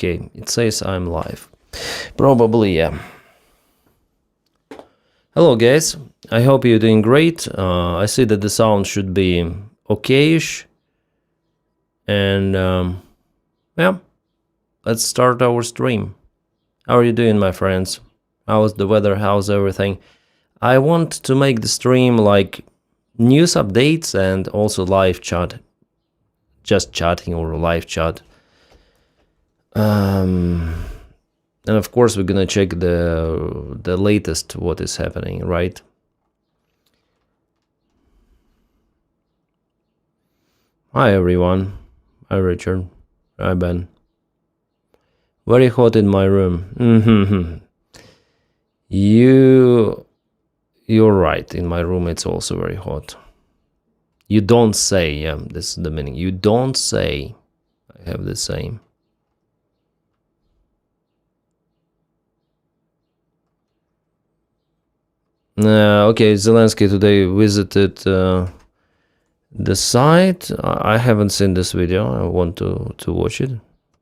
Okay, it says I'm live. Probably, yeah. Hello guys, I hope you're doing great. I see that the sound should be okay-ish. And yeah, let's start our stream. How are you doing, my friends? How's the weather? How's everything? I want to make the stream like news updates and also live chat. Just chatting or live chat. And of course we're gonna check the latest what is happening, right? Hi everyone. Hi Richard. Hi Ben. Very hot in my room. You're right. In my room it's also very hot. You don't say. Yeah, this is the meaning. You don't say. I have the same. Okay, Zelensky today visited the site. I haven't seen this video. I want to watch it.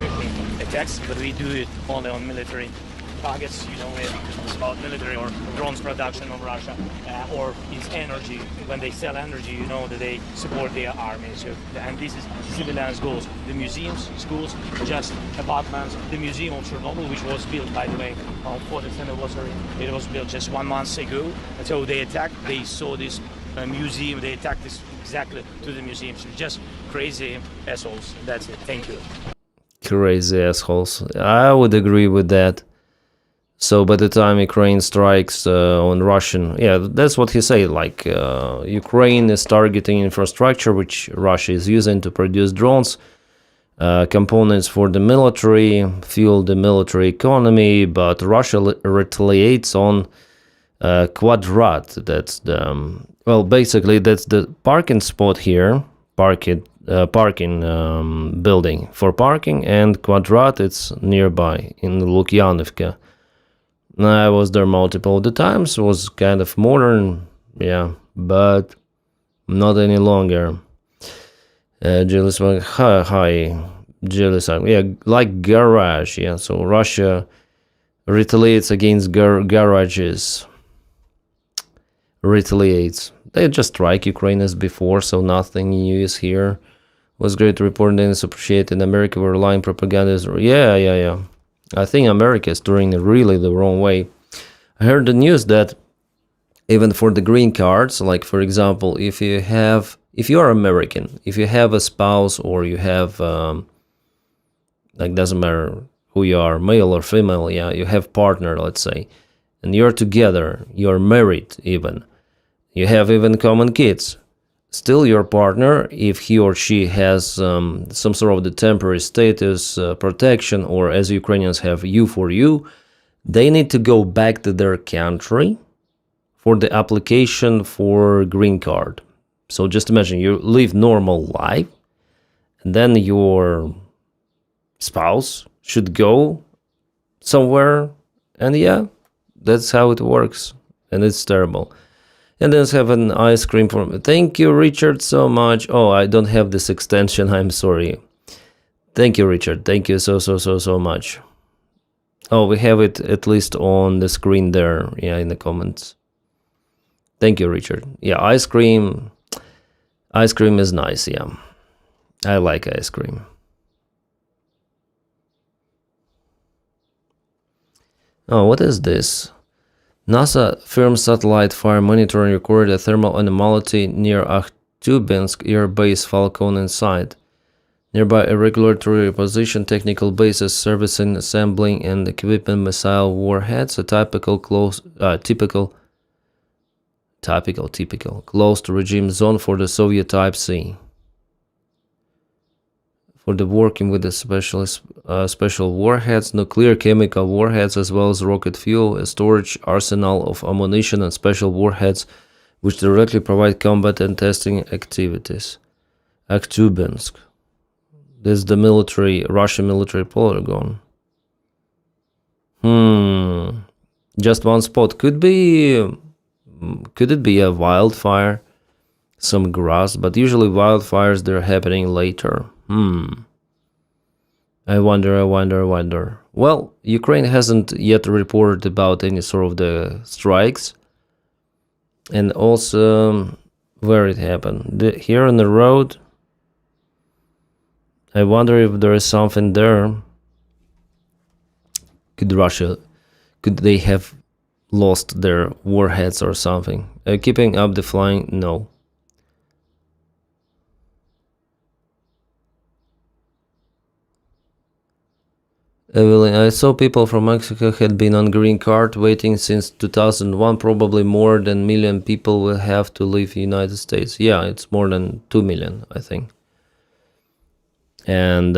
Attacks, but we do it only on military targets. You know, it's about military or drones production of Russia, or it's energy. When they sell energy, you know that they support their army. So, and this is civilians' goals. The museums, schools, just apartments. The museum of Chernobyl, which was built, by the way, on 40th anniversary, it was built just 1 month ago. And so they attacked. They saw this museum. They attacked this exactly to the museum. So just crazy assholes. That's it. Thank you. Crazy assholes. I would agree with that. So by the time Ukraine strikes on Russian, yeah, that's what he said, like Ukraine is targeting infrastructure which Russia is using to produce drones, components for the military, fuel the military economy, but Russia retaliates on Kvadrat. That's the, well, basically that's the parking spot here, parking building for parking, and Kvadrat, it's nearby in Lukyanovka. I was there multiple of the times. It was kind of modern, yeah, but not any longer. Jealous, hi, jealous, yeah, like garage, yeah. So Russia retaliates against garages. Retaliates. They just strike Ukraine as before, so nothing new is here. Was great reporting and it's appreciated. America were lying propaganda. Yeah. I think America is doing it really the wrong way. I heard the news that even for the green cards, like for example, if you are American, if you have a spouse or you have, like doesn't matter who you are, male or female, yeah, you have partner, let's say, and you're together, you're married even, you have even common kids. Still your partner, if he or she has some sort of the temporary status, protection, or as Ukrainians have you for you, they need to go back to their country for the application for green card. So just imagine you live normal life, and then your spouse should go somewhere, and yeah, that's how it works, and it's terrible. And let's have an ice cream for me. Thank you, Richard, so much. Oh, I don't have this extension. I'm sorry. Thank you, Richard. Thank you so much. Oh, we have it at least on the screen there. Yeah, in the comments. Thank you, Richard. Yeah, ice cream. Ice cream is nice, yeah. I like ice cream. Oh, what is this? NASA firm satellite fire monitoring recorded a thermal anomaly near Akhtubinsk Air Base Falcon inside. Nearby a regulatory position technical bases servicing, assembling, and equipping missile warheads, a typical closed regime zone for the Soviet Type C. For the working with the special warheads, nuclear chemical warheads, as well as rocket fuel, a storage arsenal of ammunition and special warheads, which directly provide combat and testing activities. Akhtubinsk. This is the Russian military polygon. Just one spot. Could it be a wildfire? Some grass, but usually wildfires, they're happening later. I wonder. Well, Ukraine hasn't yet reported about any sort of the strikes. And also, where it happened. Here on the road, I wonder if there is something there. Could they have lost their warheads or something? Keeping up the flying, no. I saw people from Mexico had been on green card waiting since 2001. Probably more than million people will have to leave the United States. Yeah, it's more than 2 million, I think. And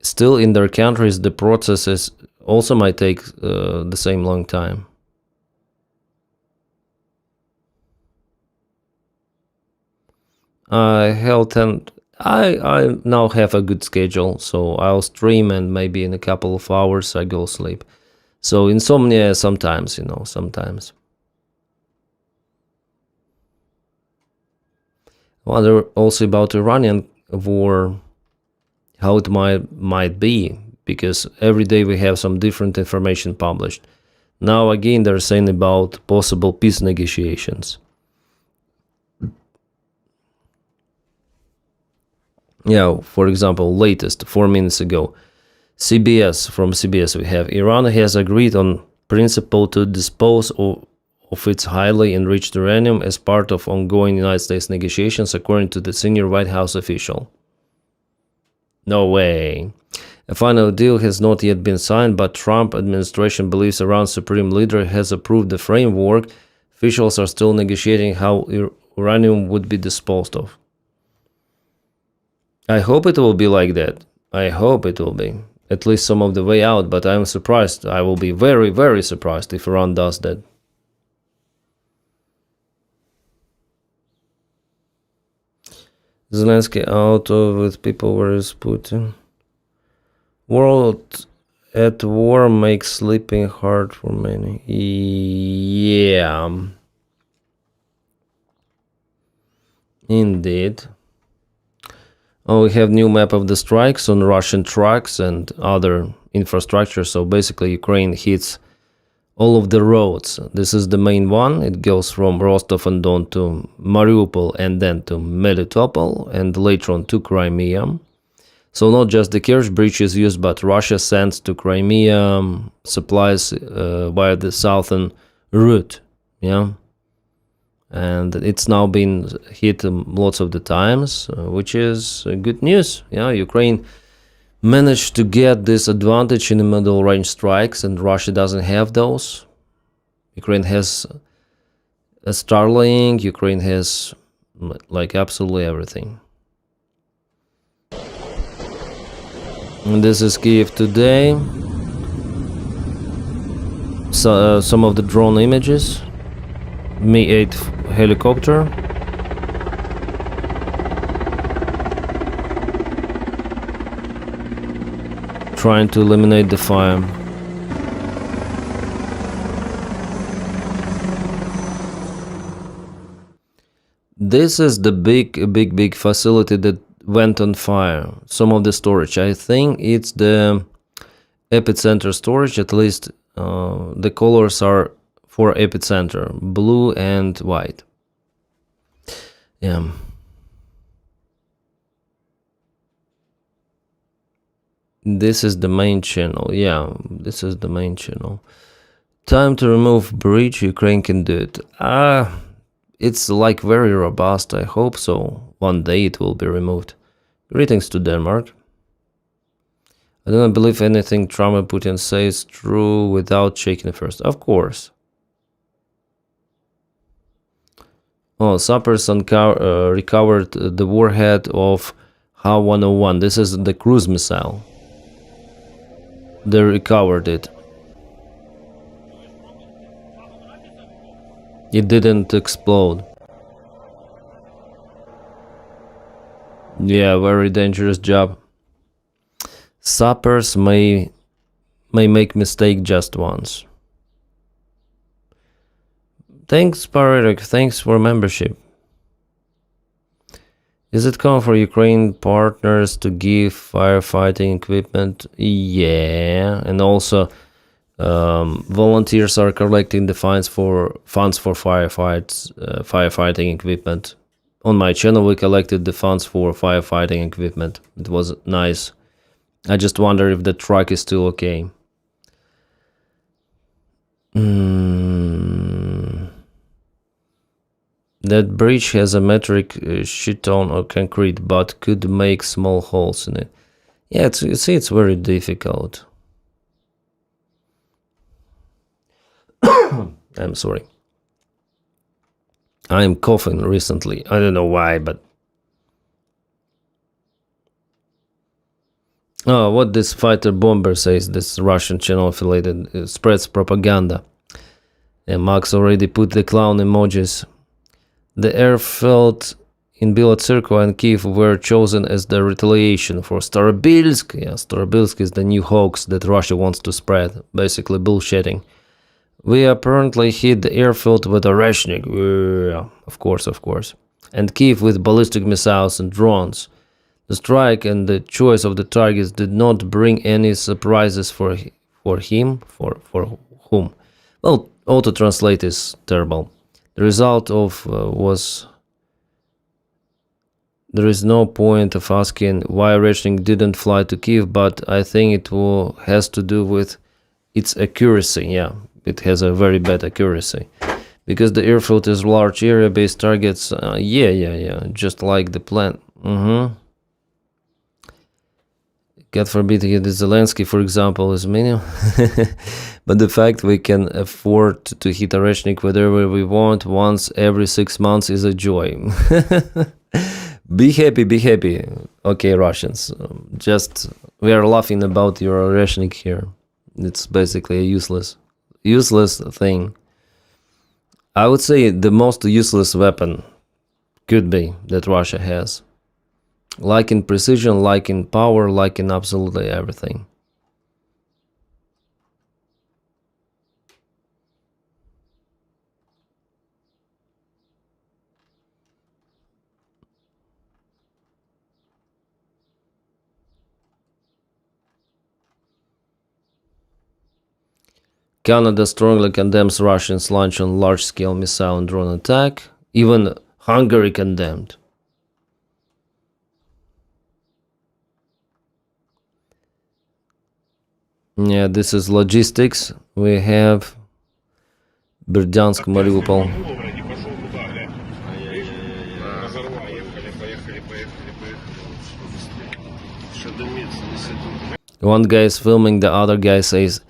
still in their countries, the process is also might take the same long time. I now have a good schedule, so I'll stream and maybe in a couple of hours I go sleep. So insomnia sometimes, sometimes. Wonder also about Iranian war, how it might be, because every day we have some different information published. Now again they're saying about possible peace negotiations. Yeah, for example, latest 4 minutes ago, from CBS we have Iran has agreed on principle to dispose of its highly enriched uranium as part of ongoing United States negotiations, according to the senior White House official. No way. A final deal has not yet been signed, but Trump administration believes Iran's supreme leader has approved the framework. Officials are still negotiating how uranium would be disposed of. I hope it will be like that. I hope it will be. At least some of the way out, but I'm surprised. I will be very, very surprised if Iran does that. Zelensky out with people, where is Putin? World at war makes sleeping hard for many. Yeah. Indeed. Oh, we have new map of the strikes on Russian trucks and other infrastructure. So basically Ukraine hits all of the roads. This is the main one. It goes from Rostov-on-Don to Mariupol and then to Melitopol and later on to Crimea. So not just the Kerch Bridge is used, but Russia sends to Crimea supplies via the southern route. Yeah. And it's now been hit lots of the times, which is good news. Yeah, Ukraine managed to get this advantage in the middle range strikes, and Russia doesn't have those. Ukraine has a Starlink. Ukraine has like absolutely everything. And this is Kyiv today. So, some of the drone images. Mi-8 helicopter. Trying to eliminate the fire. This is the big facility that went on fire. Some of the storage. I think it's the epicenter storage. At least the colors are for epicenter, blue and white. Yeah. This is the main channel. Yeah, this is the main channel. Time to remove bridge. Ukraine can do it. It's like very robust. I hope so. One day it will be removed. Greetings to Denmark. I do not believe anything Trump and Putin say is true without checking first. Of course. Oh, sappers recovered the warhead of Ha-101. This is the cruise missile. They recovered it. It didn't explode. Yeah, very dangerous job. Sappers may make mistake just once. Thanks, Paretic. Thanks for membership. Is it common for Ukraine partners to give firefighting equipment? Yeah, and also volunteers are collecting the funds for firefighting equipment. On my channel, we collected the funds for firefighting equipment. It was nice. I just wonder if the truck is still okay. That bridge has a metric sheet on or concrete, but could make small holes in it. Yeah, it's very difficult. I'm sorry. I'm coughing recently. I don't know why, but... Oh, what this fighter bomber says, this Russian channel affiliated, spreads propaganda. And Max already put the clown emojis. The airfield in Bielotserko and Kyiv were chosen as the retaliation for Starobilsk. Yeah, Starobilsk is the new hoax that Russia wants to spread, basically bullshitting. We apparently hit the airfield with a Reshnik. Yeah, of course. And Kyiv with ballistic missiles and drones. The strike and the choice of the targets did not bring any surprises for him. For whom? Well, auto-translate is terrible. The result of was... There is no point of asking why Reshnik didn't fly to Kyiv, but I think it has to do with its accuracy. Yeah, it has a very bad accuracy. Because the airfield is large area-based targets. Yeah. Just like the plan. God forbid Zelensky, for example, is minimum. But the fact we can afford to hit a Reshnik whatever we want once every 6 months is a joy. Be happy. Okay, Russians. Just, we are laughing about your Reshnik here. It's basically a useless thing. I would say the most useless weapon could be that Russia has. Like in precision, like in power, like in absolutely everything. Canada strongly condemns Russians' launch on large-scale missile and drone attack. Even Hungary condemned. Yeah, this is logistics. We have Бердянск, Mariupol. One guy is filming, the other guy says,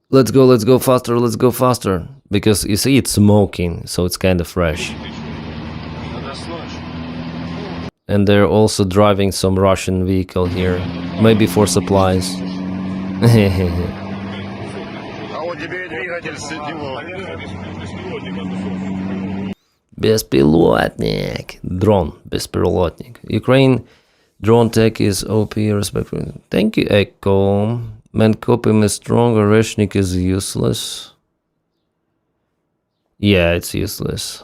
let's go faster. Because you see, it's smoking, so it's kind of fresh. And they're also driving some Russian vehicle here, maybe for supplies. Беспилотник. Drone. Беспилотник. Ukraine drone tech is OP, respectfully. Thank you, Echo. Mankopim is strong, Oreshnik is useless. Yeah, it's useless.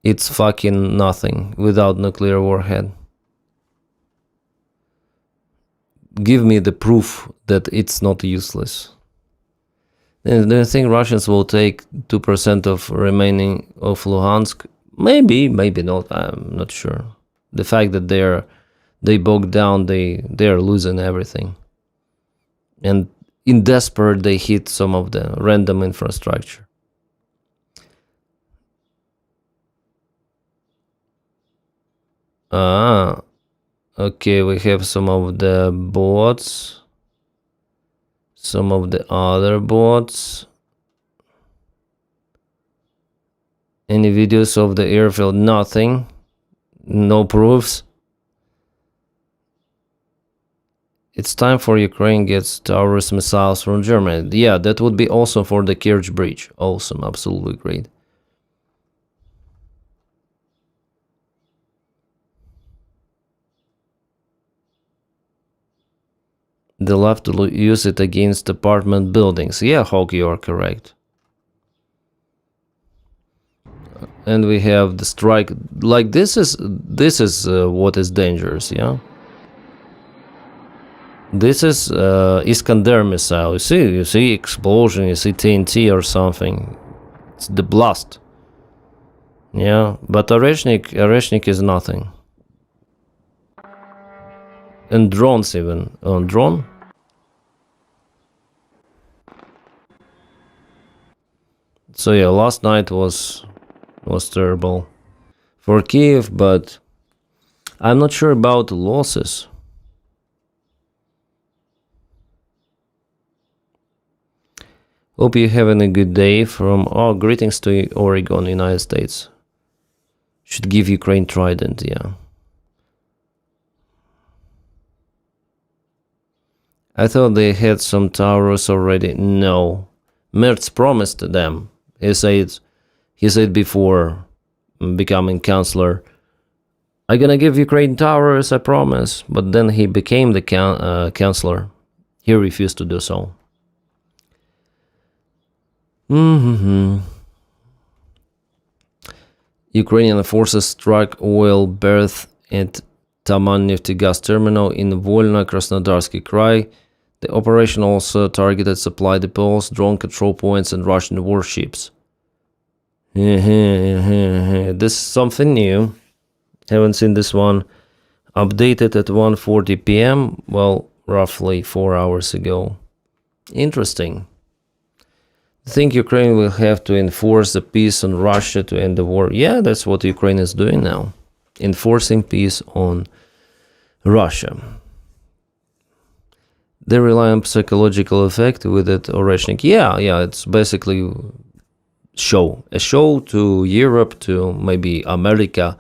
It's fucking nothing without nuclear warhead. Give me the proof that it's not useless. Do you think Russians will take 2% of remaining of Luhansk? Maybe not. I'm not sure. The fact that they bogged down, they are losing everything. And in desperate, they hit some of the random infrastructure. Okay, we have some of the bots. Some of the other bots. Any videos of the airfield? Nothing. No proofs. It's time for Ukraine gets Taurus missiles from Germany. Yeah, that would be awesome for the Kerch Bridge. Awesome, absolutely great. They'll have to use it against apartment buildings. Yeah, Hawk, you are correct. and we have the strike. Like this is what is dangerous, yeah. This is Iskander missile. You see explosion, you see TNT or something. It's the blast. Yeah, but Oreshnik is nothing. And drones even. On drone? So yeah, last night was terrible for Kyiv, but I'm not sure about the losses. Hope you're having a good day from greetings to Oregon, United States. Should give Ukraine Trident, yeah. I thought they had some towers already. No. Merz promised them. He said before becoming chancellor, I'm gonna give Ukraine towers, I promise. But then he became the chancellor. He refused to do so. Ukrainian forces struck oil berth at Taman Neftegas terminal in Volno-Krasnodarsky Krai. The operation also targeted supply depots, drone control points, and Russian warships. This is something new. Haven't seen this one. Updated at 1:40 p.m. Well, roughly 4 hours ago. Interesting. I think Ukraine will have to enforce the peace on Russia to end the war. Yeah, that's what Ukraine is doing now. Enforcing peace on Russia. They rely on psychological effect with it Oreshnik. Yeah, it's basically a show to Europe, to maybe America,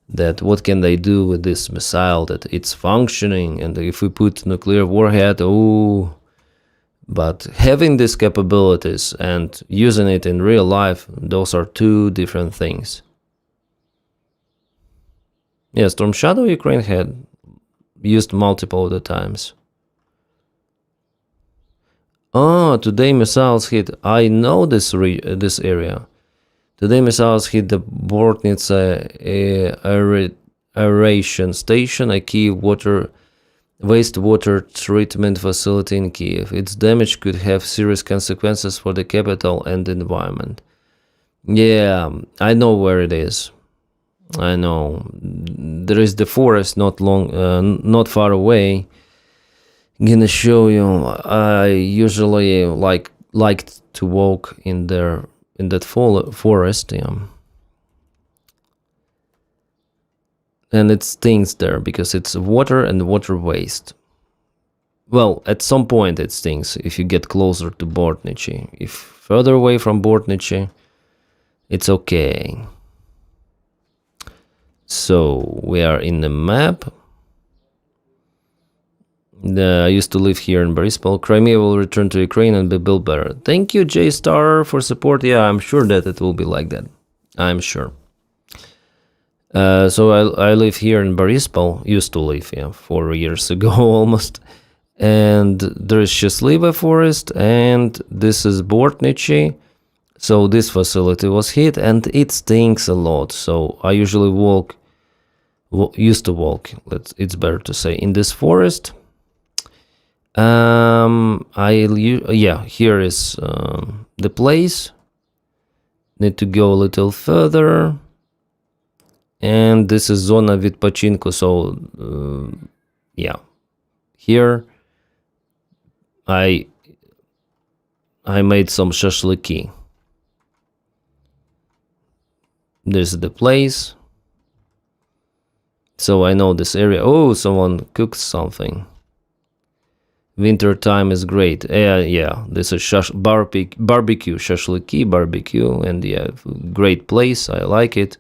that what can they do with this missile, that it's functioning, and if we put nuclear warhead, but having these capabilities and using it in real life, those are two different things. Yeah, Storm Shadow Ukraine had used multiple other times. Today missiles hit. I know this area. Today missiles hit the Bortnitsa aeration station, a key wastewater treatment facility in Kyiv. Its damage could have serious consequences for the capital and the environment. Yeah, I know where it is. I know. There is the forest not far away. I'm gonna show you. I usually liked to walk in that forest, yeah. And it stings there because it's water and water waste. Well, at some point it stings if you get closer to Bortnichi. If further away from Bortnichi, it's okay. So we are in the map. I used to live here in Borispol. Crimea will return to Ukraine and be built better. Thank you, J-Star, for support. Yeah, I'm sure that it will be like that. I'm sure. So I live here in Borispol. Used to live, 4 years ago almost. And there is Счастливая forest, and this is Bortnichi. So this facility was hit, and it stinks a lot. So I usually used to walk, it's better to say, in this forest. Here is the place. Need to go a little further. And this is Zona Vitpochinko, so here I made some shashliki. This is the place. So I know this area. Oh, someone cooks something. Winter time is great. This is barbecue, shashliki barbecue, and great place. I like it.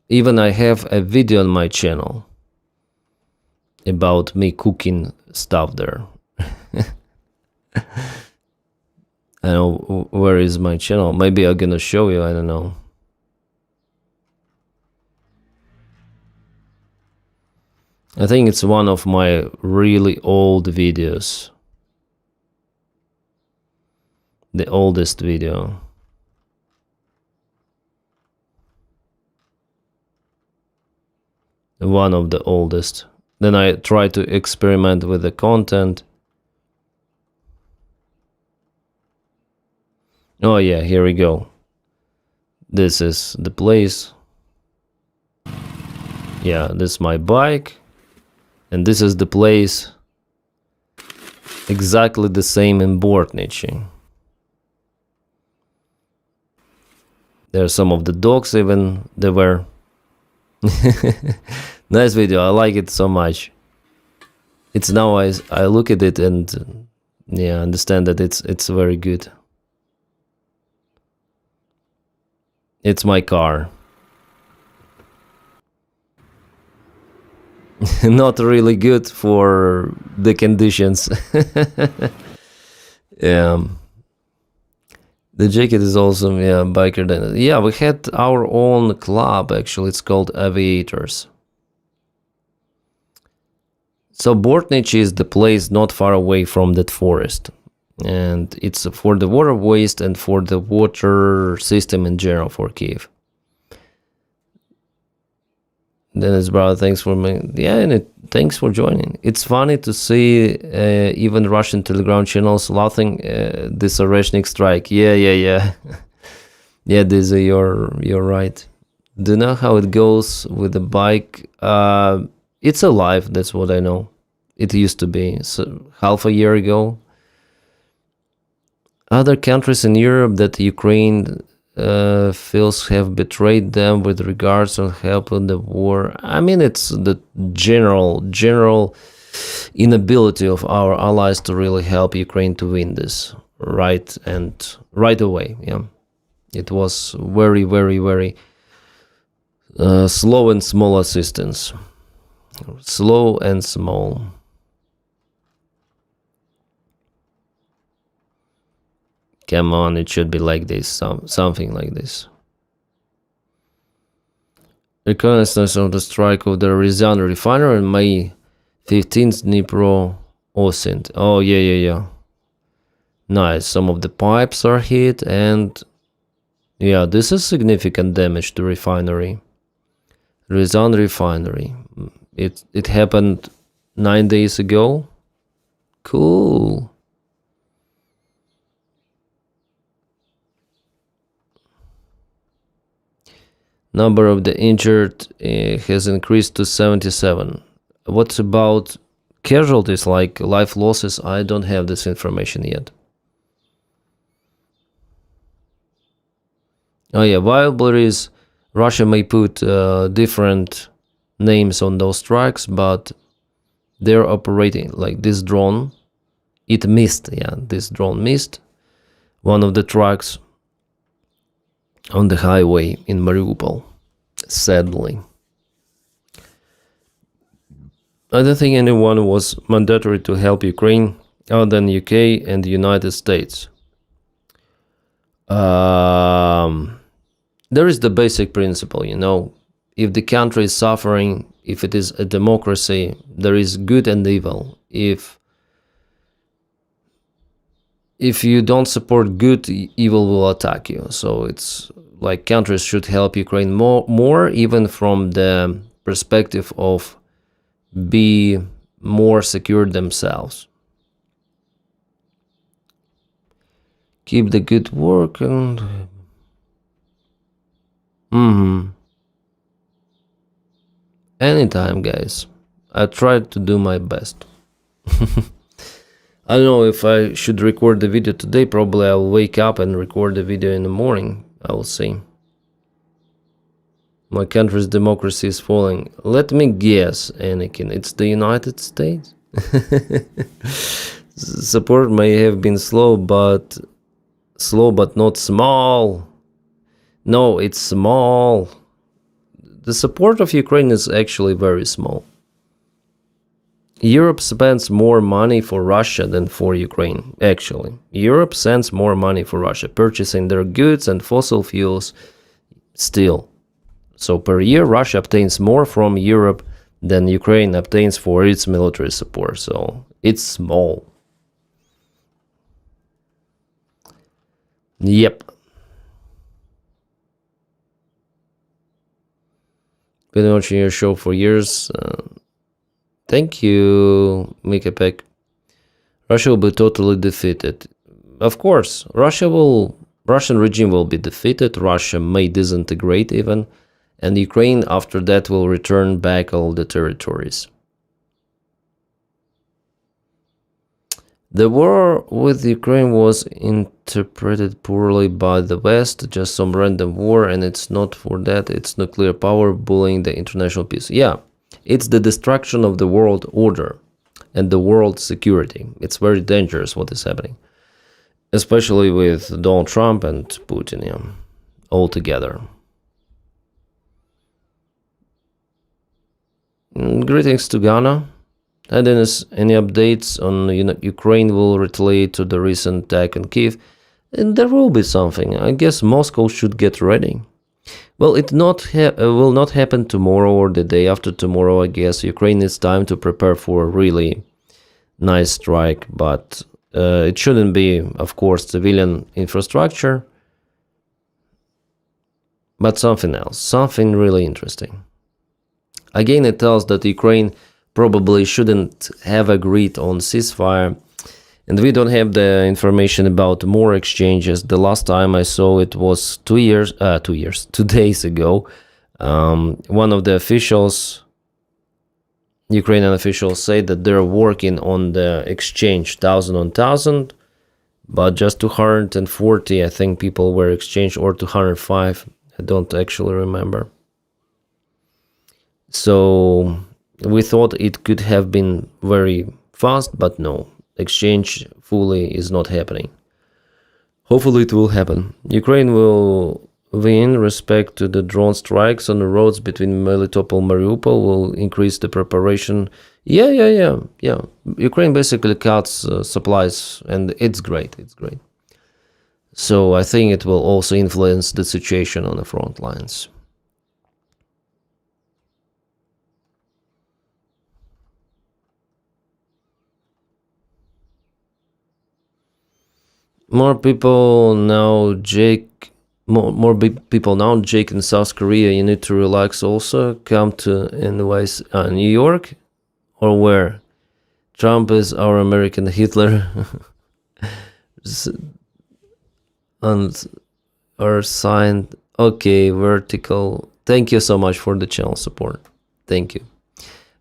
Even I have a video on my channel about me cooking stuff there. I don't know where is my channel. Maybe I'm gonna show you. I don't know. I think it's one of my really old videos. The oldest video. one of the oldest. Then I try to experiment with the content. Oh yeah, here we go. This is the place. Yeah, this is my bike. And this is the place. Exactly the same in Bortnichi. There are some of the dogs even. They were... Nice video, I like it so much. It's now I look at it and yeah, understand that it's very good. It's my car. Not really good for the conditions. Yeah. The jacket is awesome, yeah, biker then. Yeah, we had our own club actually, it's called Aviators. So Bortnichi is the place not far away from that forest. And it's for the water waste and for the water system in general for Kyiv. Dennis brother, thanks for me. Yeah, and thanks for joining. It's funny to see even Russian Telegram channels laughing this Oreshnik strike. Yeah. Yeah, this you're right. Do you know how it goes with the bike? It's alive. That's what I know. It used to be half a year ago. Other countries in Europe that Ukraine feels have betrayed them with regards on help in the war. I mean, it's the general inability of our allies to really help Ukraine to win this right away. Yeah, it was very slow and small assistance. Slow and small. Come on, it should be like this, something like this. Reconnaissance of the strike of the Ryazan refinery on May 15th, Dnipro Osint. Oh, yeah. Nice, some of the pipes are hit and... Yeah, this is significant damage to refinery. Ryazan refinery. It happened 9 days ago. Cool. Number of the injured has increased to 77. What about casualties like life losses? I don't have this information yet. Oh yeah, viabilities. Russia may put different names on those strikes, but they're operating like this drone. It missed, yeah, this drone missed one of the trucks on the highway in Mariupol, sadly. I don't think anyone was mandatory to help Ukraine other than UK and the United States. There is the basic principle, if the country is suffering, if it is a democracy, there is good and evil. If you don't support good, evil will attack you. So it's like countries should help Ukraine more even from the perspective of be more secure themselves. Keep the good work and... Anytime, guys. I tried to do my best. I don't know if I should record the video today. Probably I'll wake up and record the video in the morning. I will see. My country's democracy is falling. Let me guess, Anakin. It's the United States? Support may have been slow, but not small. No, it's small. The support of Ukraine is actually very small. Europe spends more money for Russia than for Ukraine, actually. Europe sends more money for Russia, purchasing their goods and fossil fuels still. So per year, Russia obtains more from Europe than Ukraine obtains for its military support. So it's small. Yep. Been watching your show for years. Thank you, Mika Peck. Russia will be totally defeated. Of course, Russian regime will be defeated. Russia may disintegrate even, and Ukraine after that will return back all the territories. The war with Ukraine was interpreted poorly by the West, just some random war, and it's not for that. It's nuclear power bullying the international peace. Yeah, it's the destruction of the world order and the world security. It's very dangerous what is happening, especially with Donald Trump and Putin, yeah, all together. Greetings to Ghana. And then any updates on Ukraine will retaliate to the recent attack on Kyiv? And there will be something. I guess Moscow should get ready. Well, it will not happen tomorrow or the day after tomorrow. I guess Ukraine needs time to prepare for a really nice strike, but it shouldn't be, of course, civilian infrastructure, but something else, something really interesting. Again, it tells that Ukraine probably shouldn't have agreed on ceasefire, and we don't have the information about more exchanges. The last time I saw it was 2 days ago. One of the officials, Ukrainian officials, say that they're working on the exchange 1,000 on 1,000, but just 240, I think, people were exchanged, or 205. I don't actually remember. So we thought it could have been very fast, but no, exchange fully is not happening. Hopefully it will happen. Ukraine will win respect to the drone strikes on the roads between Melitopol and Mariupol, will increase the preparation. Yeah. Ukraine basically cuts supplies, and it's great. So I think it will also influence the situation on the front lines. More people now, Jake. More people now, Jake, in South Korea. You need to relax. Also, come to New York, or where? Trump is our American Hitler. And our sign. Okay, vertical. Thank you so much for the channel support. Thank you.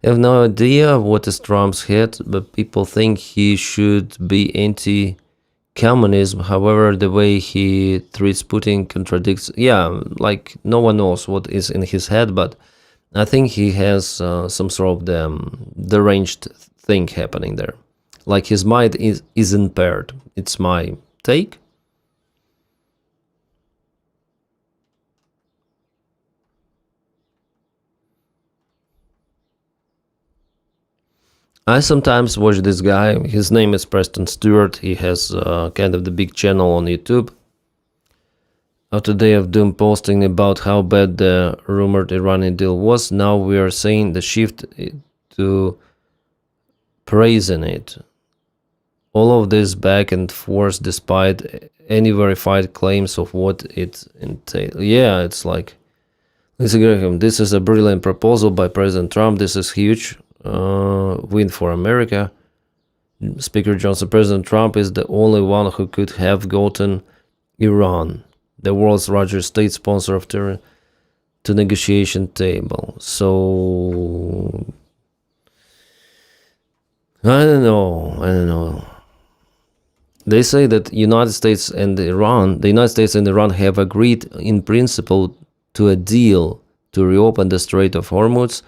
I have no idea what is Trump's head, but people think he should be anti-communism. However, the way he treats Putin contradicts. Yeah, like no one knows what is in his head, but I think he has some sort of deranged thing happening there. Like his mind is impaired. It's my take. I sometimes watch this guy. His name is Preston Stewart. He has kind of the big channel on YouTube. After Day of Doom posting about how bad the rumored Iranian deal was, now we are seeing the shift to praising it. All of this back and forth despite any verified claims of what it entails. Yeah, it's like, Lisa Graham, this is a brilliant proposal by President Trump. This is huge. Win for America. Speaker Johnson, President Trump is the only one who could have gotten Iran, the world's largest state sponsor of terror, to negotiation table. So I don't know. They say that the United States and Iran have agreed in principle to a deal to reopen the Strait of Hormuz,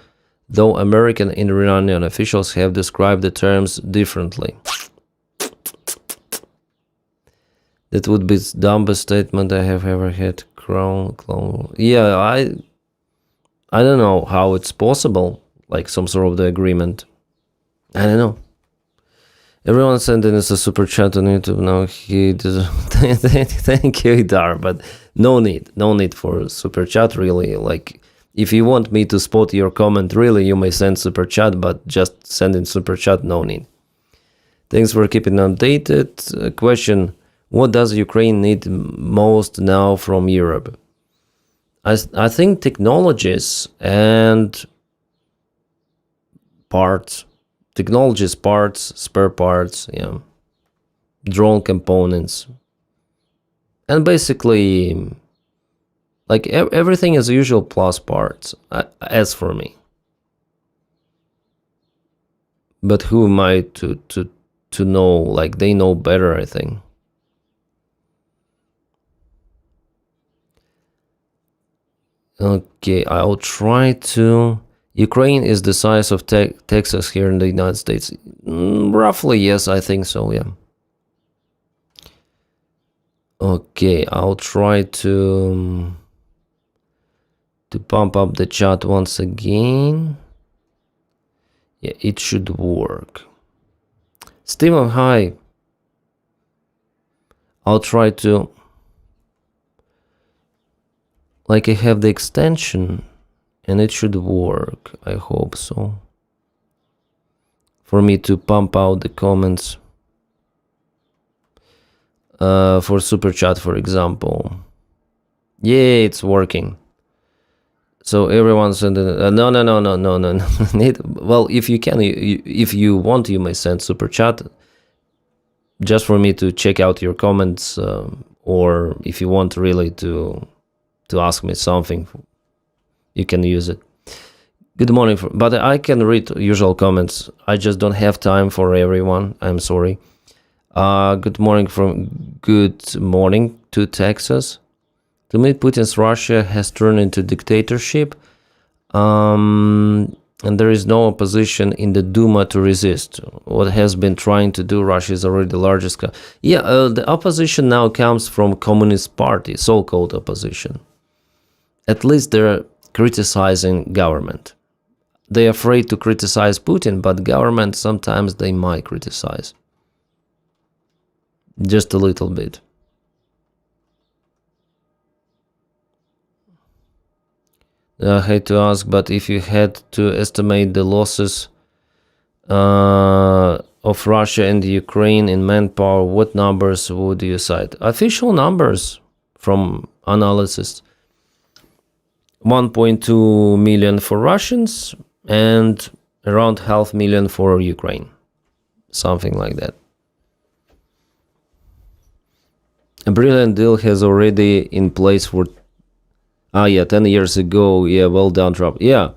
though American and Iranian officials have described the terms differently. That would be the dumbest statement I have ever had. Yeah, I don't know how it's possible, like some sort of the agreement. I don't know. Everyone sending us a super chat on YouTube now. Thank you, Idar, but no need for super chat, really. Like, if you want me to spot your comment, really, you may send super chat, but just sending super chat, no need. Thanks for keeping updated. Question: what does Ukraine need most now from Europe? I think technologies and parts, spare parts, yeah, drone components, and basically, like everything as usual plus parts, as for me. But who am I to know? Like, they know better, I think. Okay, I'll try to. Ukraine is the size of Texas here in the United States. Roughly, yes, I think so, yeah. Okay, I'll try to pump up the chat once again. Yeah, it should work. Steven, hi. I'll try to... Like, I have the extension, and it should work. I hope so. For me to pump out the comments. For Super Chat, for example. Yeah, it's working. So everyone send no. Well, if you can, if you want, you may send Super Chat. Just for me to check out your comments, or if you want really to ask me something, you can use it. Good morning, but I can read usual comments. I just don't have time for everyone. I'm sorry. Good morning to Texas. To me, Putin's Russia has turned into dictatorship, and there is no opposition in the Duma to resist. What has been trying to do Russia is already the largest. The opposition now comes from Communist Party, so-called opposition. At least they're criticizing government. They're afraid to criticize Putin, but government sometimes they might criticize. Just a little bit. I hate to ask, but if you had to estimate the losses of Russia and Ukraine in manpower, what numbers would you cite? Official numbers from analysis. 1.2 million for Russians and around 500,000 for Ukraine. Something like that. A brilliant deal has already in place for 10 years ago. Yeah, well done, Trump. Yeah.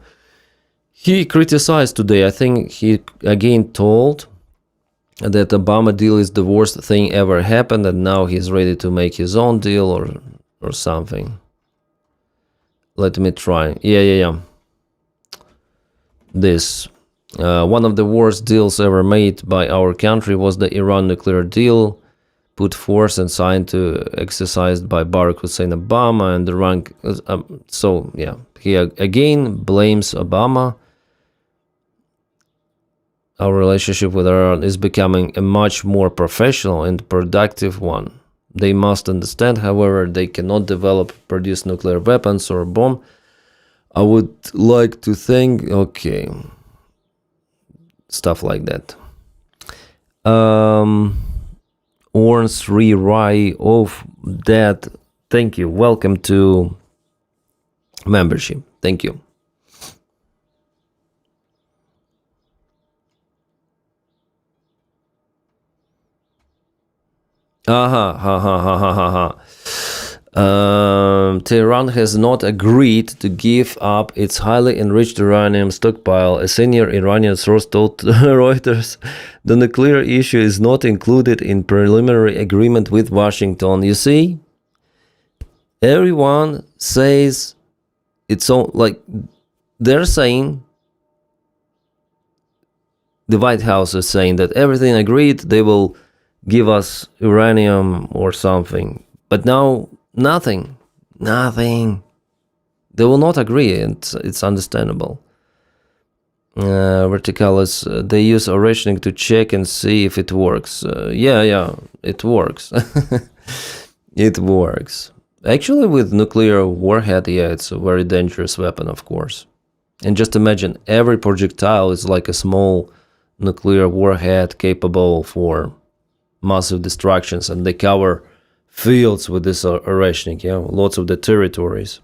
He criticized today. I think he again told that Obama deal is the worst thing ever happened, and now he's ready to make his own deal or something. Let me try. Yeah. This. One of the worst deals ever made by our country was the Iran nuclear deal, put forth and signed to exercised by Barack Hussein Obama and the rank. He again blames Obama. Our relationship with Iran is becoming a much more professional and productive one. They must understand, however, they cannot produce nuclear weapons or a bomb. I would like to think, stuff like that. Orns Rai of that. Thank you. Welcome to membership. Thank you. Tehran has not agreed to give up its highly enriched uranium stockpile. A senior Iranian source told Reuters the nuclear issue is not included in preliminary agreement with Washington. You see, everyone says it's all like they're saying. The White House is saying that everything agreed, they will give us uranium or something. But now, nothing. They will not agree, and it's understandable. Verticalis, they use rationing to check and see if it works. It works. It works. Actually, with nuclear warhead, it's a very dangerous weapon, of course. And just imagine, every projectile is like a small nuclear warhead capable for massive destructions, and they cover fields with this rationing, lots of the territories.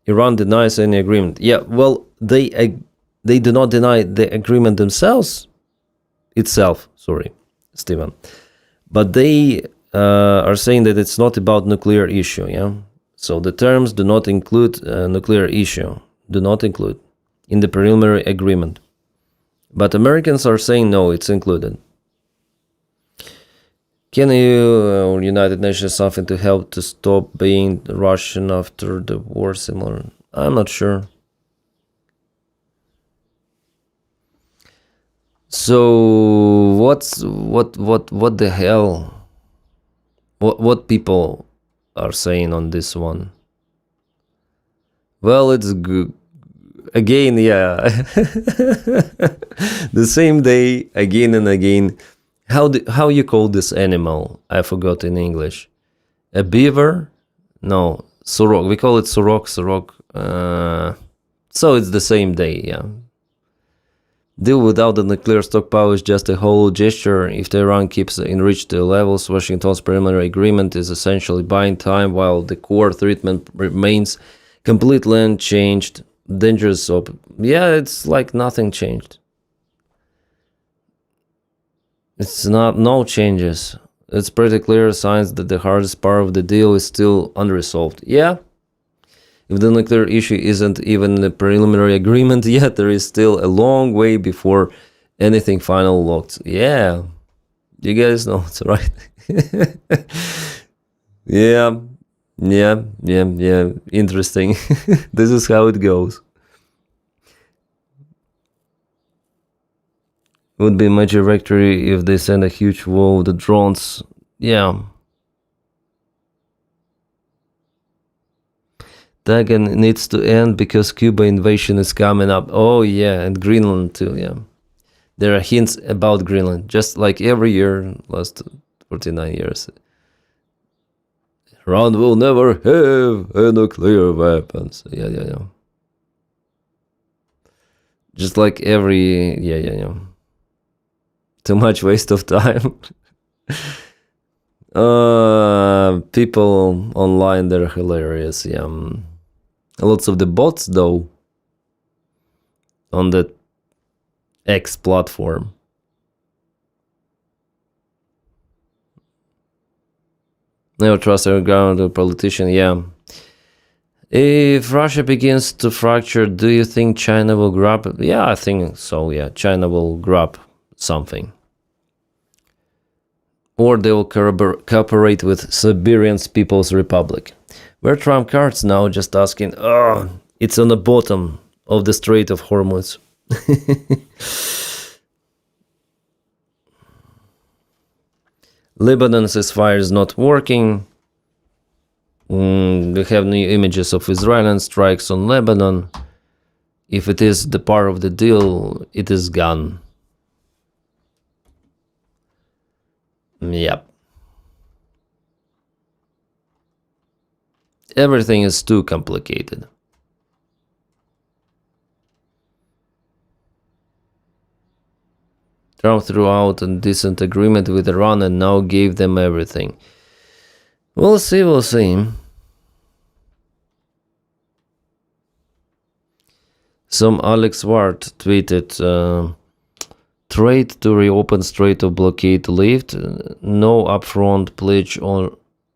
Iran denies any agreement. Yeah, well, they do not deny the agreement itself. Sorry, Stephen, but they are saying that it's not about nuclear issue. Yeah, so the terms do not include nuclear issue. Do not include in the preliminary agreement. But Americans are saying no, it's included. Can you or United Nations something to help to stop being Russian after the war? Similar? I'm not sure. So what the hell? What people are saying on this one? Well, it's good. Again, yeah. The same day, again and again. How you call this animal? I forgot in English. A beaver? No, sorok. We call it sorok. So it's the same day, yeah. Deal without the nuclear stockpile is just a hollow gesture. If Tehran keeps enriched levels, Washington's preliminary agreement is essentially buying time while the core treatment remains completely unchanged. Dangerous yeah, it's like nothing changed. It's no changes. It's pretty clear signs that the hardest part of the deal is still unresolved. Yeah. If the nuclear issue isn't even a preliminary agreement yet, there is still a long way before anything final locked. Yeah. You guys know it's right. Yeah. Interesting. This is how it goes. Would be a major victory if they send a huge wall of the drones. Yeah. Dagan needs to end because Cuba invasion is coming up. Oh yeah, and Greenland too, yeah. There are hints about Greenland, just like every year, last 49 years. Iran will never have a nuclear weapons. Yeah. Just like every, yeah. Too much waste of time. People online, they're hilarious, yeah. Lots of the bots, though, on the X platform. Never trust our government politician, yeah. If Russia begins to fracture, do you think China will grab it? Yeah, I think so, yeah. China will grab something. Or they will cooperate with Serbian People's Republic. Where Trump cards now, just asking, it's on the bottom of the Strait of Hormuz. Lebanon ceasefire is not working. We have new images of Israeli strikes on Lebanon. If it is the part of the deal, it is gone. Yep. Everything is too complicated. Trump threw out a decent agreement with Iran and now gave them everything. We'll see. Some Alex Ward tweeted, trade to reopen Strait of Blockade lift, no upfront pledge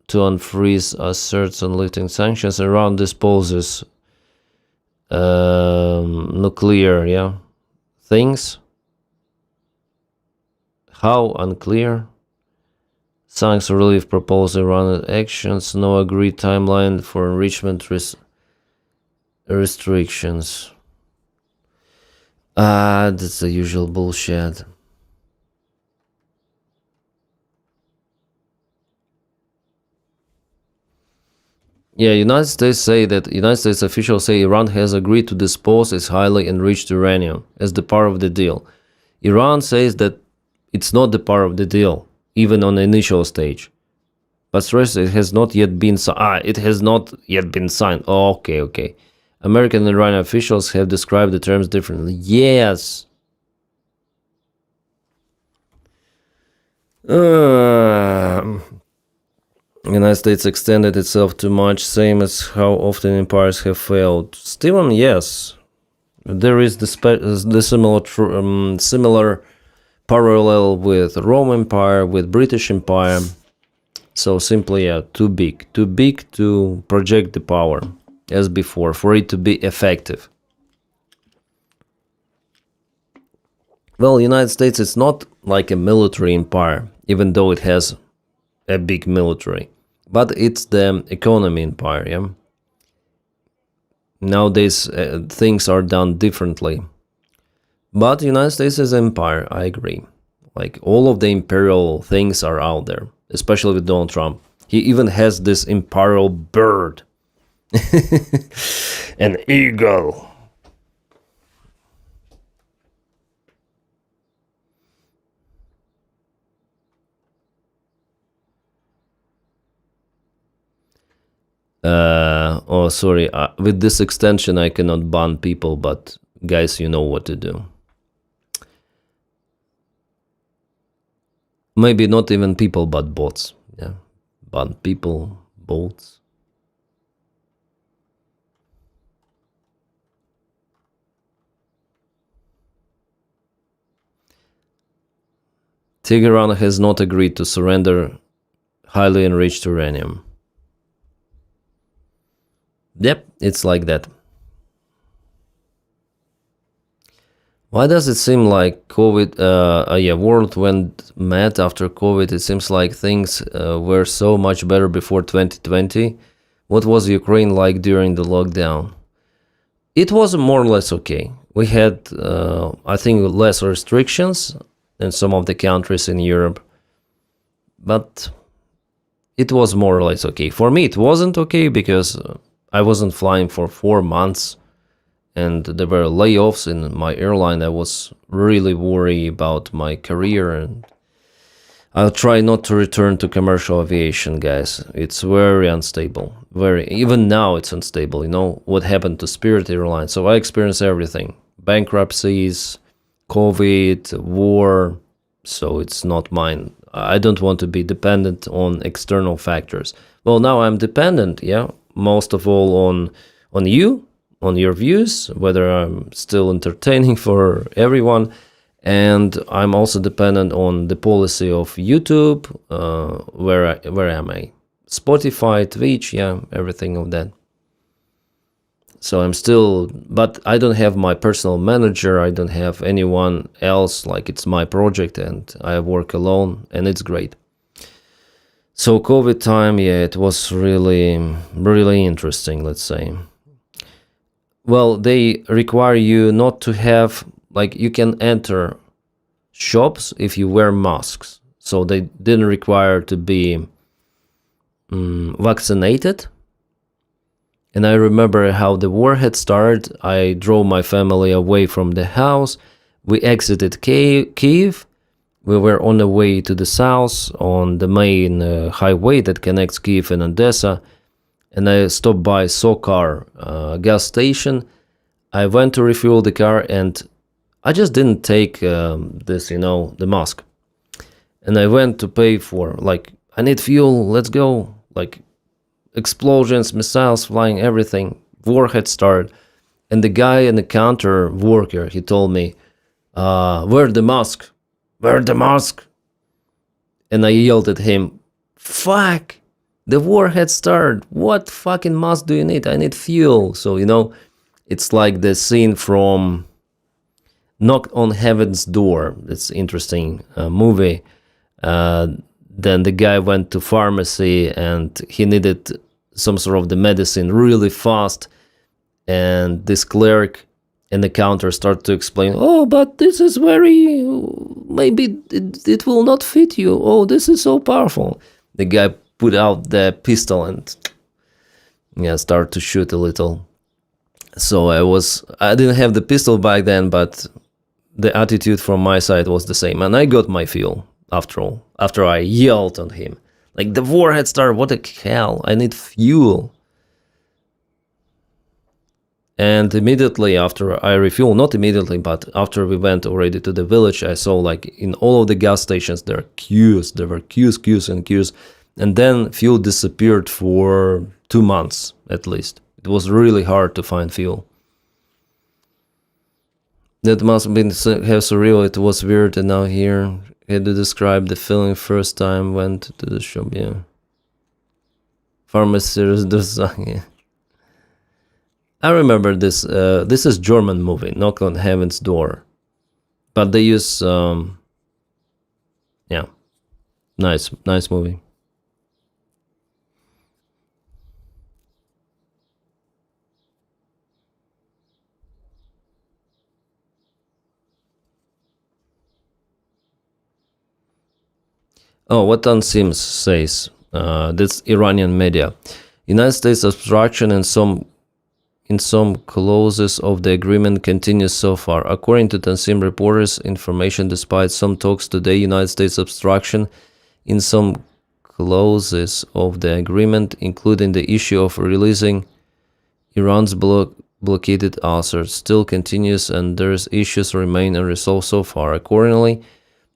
to unfreeze asserts on lifting sanctions. Iran disposes nuclear, things. How? Unclear. Sanctions relief proposal, Iran actions, no agreed timeline for enrichment restrictions. That's the usual bullshit. Yeah, United States officials say Iran has agreed to dispose its highly enriched uranium as the part of the deal. Iran says that it's not the part of the deal, even on the initial stage. But stress it has not yet been signed. Oh, okay. American and Iranian officials have described the terms differently. Yes. United United States extended itself too much, same as how often empires have failed. Steven, yes. There is the similar parallel with Roman Empire, with British Empire. So simply, too big to project the power as before, for it to be effective. Well, United States is not like a military empire, even though it has a big military, but it's the economy empire, yeah? Nowadays, things are done differently. But the United States is an empire, I agree. Like, all of the imperial things are out there, especially with Donald Trump. He even has this imperial bird. An eagle. Oh, sorry. With this extension, I cannot ban people, but guys, you know what to do. Maybe not even people, but bots. Yeah, ban people, bots. Tehran has not agreed to surrender highly enriched uranium. Yep, it's like that. Why does it seem like world went mad after COVID? It seems like things were so much better before 2020. What was Ukraine like during the lockdown? It was more or less okay. We had, I think, less restrictions than some of the countries in Europe. But it was more or less okay. For me, it wasn't okay because I wasn't flying for 4 months and there were layoffs in my airline. I was really worried about my career, and I'll try not to return to commercial aviation, guys. It's very unstable. Even now it's unstable. You know what happened to Spirit Airlines. So I experienced everything. Bankruptcies, COVID, war. So it's not mine. I don't want to be dependent on external factors. Well, now I'm dependent, yeah, most of all on you, on your views, whether I'm still entertaining for everyone, and I'm also dependent on the policy of YouTube, where am I? Spotify, Twitch, yeah, everything of that. So I'm still, but I don't have my personal manager, I don't have anyone else, like it's my project and I work alone, and it's great. So COVID time, yeah, it was really, really interesting, let's say. Well, they require you not to have, like, you can enter shops if you wear masks. So they didn't require to be vaccinated. And I remember how the war had started. I drove my family away from the house. We exited Kyiv. We were on the way to the south on the main highway that connects Kyiv and Odessa, and I stopped by Sokar gas station. I went to refuel the car, and I just didn't take the mask. And I went to pay for, like, I need fuel, let's go. Like, explosions, missiles flying, everything. War had started. And the guy in the counter worker, he told me, where the mask? Wear the mask. And I yelled at him, fuck, the war had started. What fucking mask do you need? I need fuel. So, it's like the scene from Knock on Heaven's Door. It's interesting movie. Then the guy went to pharmacy and he needed some sort of the medicine really fast. And this clerk in the counter started to explain, oh, but this is maybe it will not fit you. Oh, this is so powerful. The guy put out the pistol and started to shoot a little. So I didn't have the pistol back then, but the attitude from my side was the same. And I got my fuel, after all, after I yelled on him. Like, the war had started, what the hell, I need fuel. And immediately after I refueled, not immediately, but after we went already to the village, I saw, like, in all of the gas stations, there were queues and queues. And then fuel disappeared for 2 months at least. It was really hard to find fuel. That must have been how surreal it was. Weird. And now here, had to describe the feeling first time went to the shop. Yeah. Pharmacist design. I remember this. This is German movie, Knock on Heaven's Door, but they use yeah, nice movie. Oh, what Sims says, that's Iranian media. United States obstruction in some clauses of the agreement continues so far. According to Tansim reporters, information despite some talks today, United States obstruction in some clauses of the agreement, including the issue of releasing Iran's blockaded assets, still continues and there's issues remain unresolved so far. Accordingly,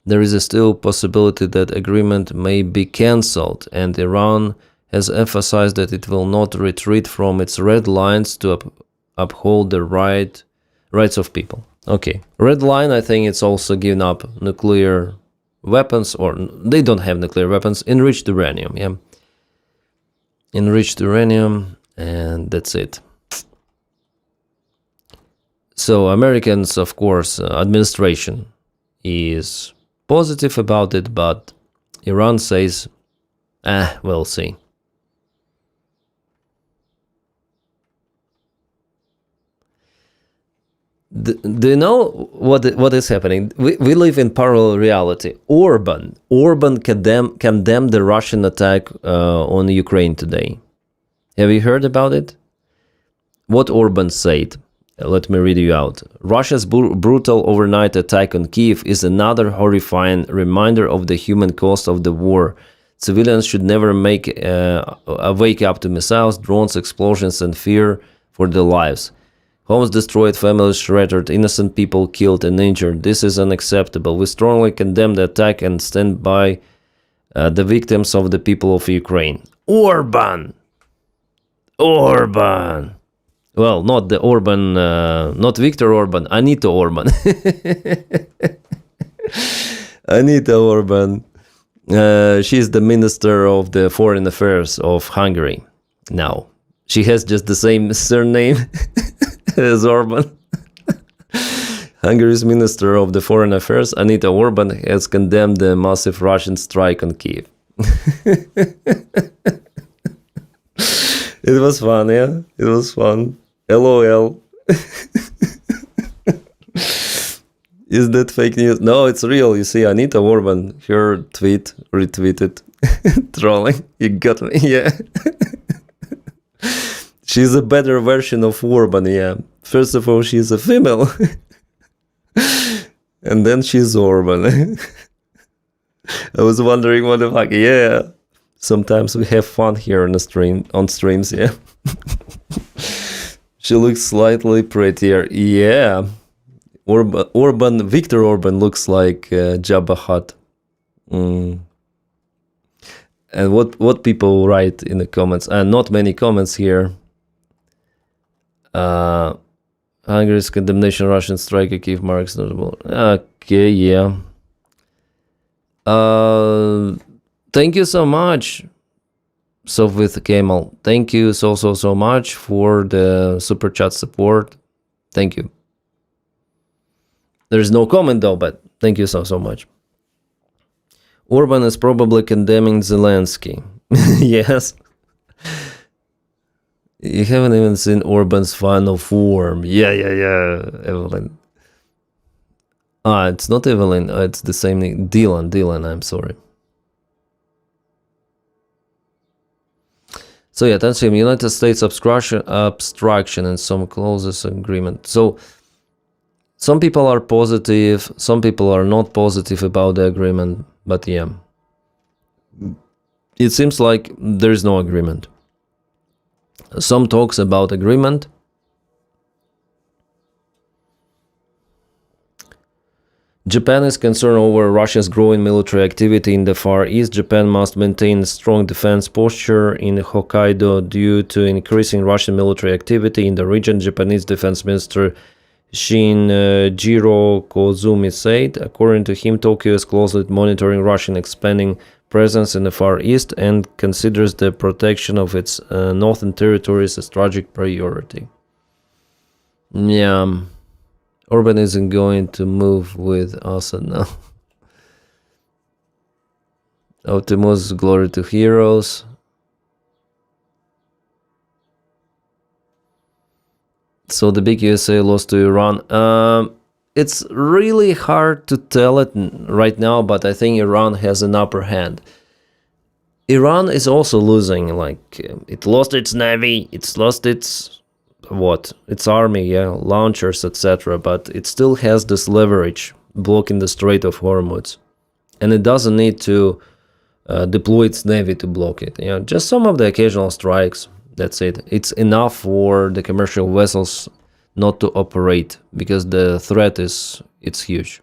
there is a still possibility that agreement may be cancelled, and Iran has emphasized that it will not retreat from its red lines to uphold the rights of people. Okay, red line, I think it's also giving up nuclear weapons, or they don't have nuclear weapons, enriched uranium, yeah. Enriched uranium, and that's it. So Americans, of course, administration is positive about it, but Iran says, we'll see. Do you know what is happening? We live in parallel reality. Orban condemned the Russian attack on Ukraine today. Have you heard about it? What Orban said? Let me read you out. Russia's brutal overnight attack on Kyiv is another horrifying reminder of the human cost of the war. Civilians should never wake up to missiles, drones, explosions, and fear for their lives. Homes destroyed, families shattered, innocent people killed and injured. This is unacceptable. We strongly condemn the attack and stand by the victims of the people of Ukraine. Orban! Well, not the Orban, not Viktor Orban, Anita Orban. Anita Orban. She's the Minister of the Foreign Affairs of Hungary now. She has just the same surname as Orban. Hungary's Minister of the Foreign Affairs, Anita Orban, has condemned the massive Russian strike on Kyiv. It was fun, yeah? It was fun. LOL. Is that fake news? No, it's real. You see, Anita Orban, her tweet retweeted. Trolling. You got me, yeah. She's a better version of Orban, yeah. First of all, she's a female. And then she's Orban. I was wondering what the fuck, yeah. Sometimes we have fun here on streams, yeah. She looks slightly prettier, yeah. Viktor Orban looks like Jabba Hutt. And what people write in the comments, and not many comments here. Hungary's condemnation Russian strike at Kyiv marks notable. Okay, yeah. Thank you so much, Sovith Kemal. Thank you so much for the super chat support. Thank you. There's no comment though, but thank you so much. Orban is probably condemning Zelensky. Yes. You haven't even seen Orban's final form. Yeah, Evelyn. It's not Evelyn. It's the same name. Dylan, I'm sorry. So yeah, that's him. United States obstruction and some clauses agreement. So some people are positive, some people are not positive about the agreement, but yeah. It seems like there is no agreement. Some talks about agreement. Japan is concerned over Russia's growing military activity in the Far East. Japan must maintain a strong defense posture in Hokkaido due to increasing Russian military activity in the region, Japanese Defense Minister Shinjiro Kozumi said. According to him, Tokyo is closely monitoring Russian expanding presence in the Far East and considers the protection of its northern territories a strategic priority. Yeah. Orban isn't going to move with Assad now. Optimus, glory to heroes. So the big USA lost to Iran. It's really hard to tell it right now, but I think Iran has an upper hand. Iran is also losing, it lost its navy, it's lost its army, launchers, etc. But it still has this leverage blocking the Strait of Hormuz, and it doesn't need to deploy its navy to block it. Just some of the occasional strikes. That's it. It's enough for the commercial vessels not to operate because the threat it's huge.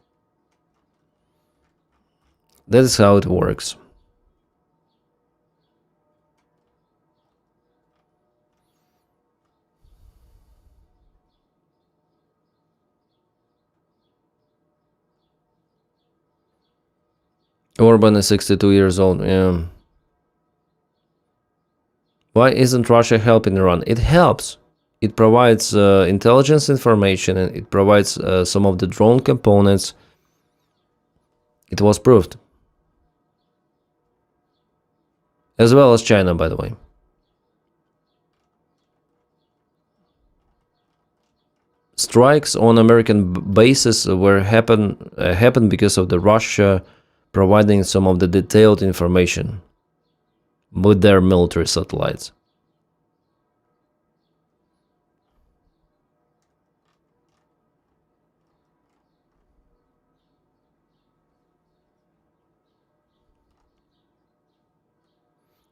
That is how it works. Orban is 62 years old. Yeah. Why isn't Russia helping Iran? It helps. It provides intelligence information, and it provides some of the drone components. It was proved. As well as China, by the way. Strikes on American bases happened because of the Russia providing some of the detailed information with their military satellites.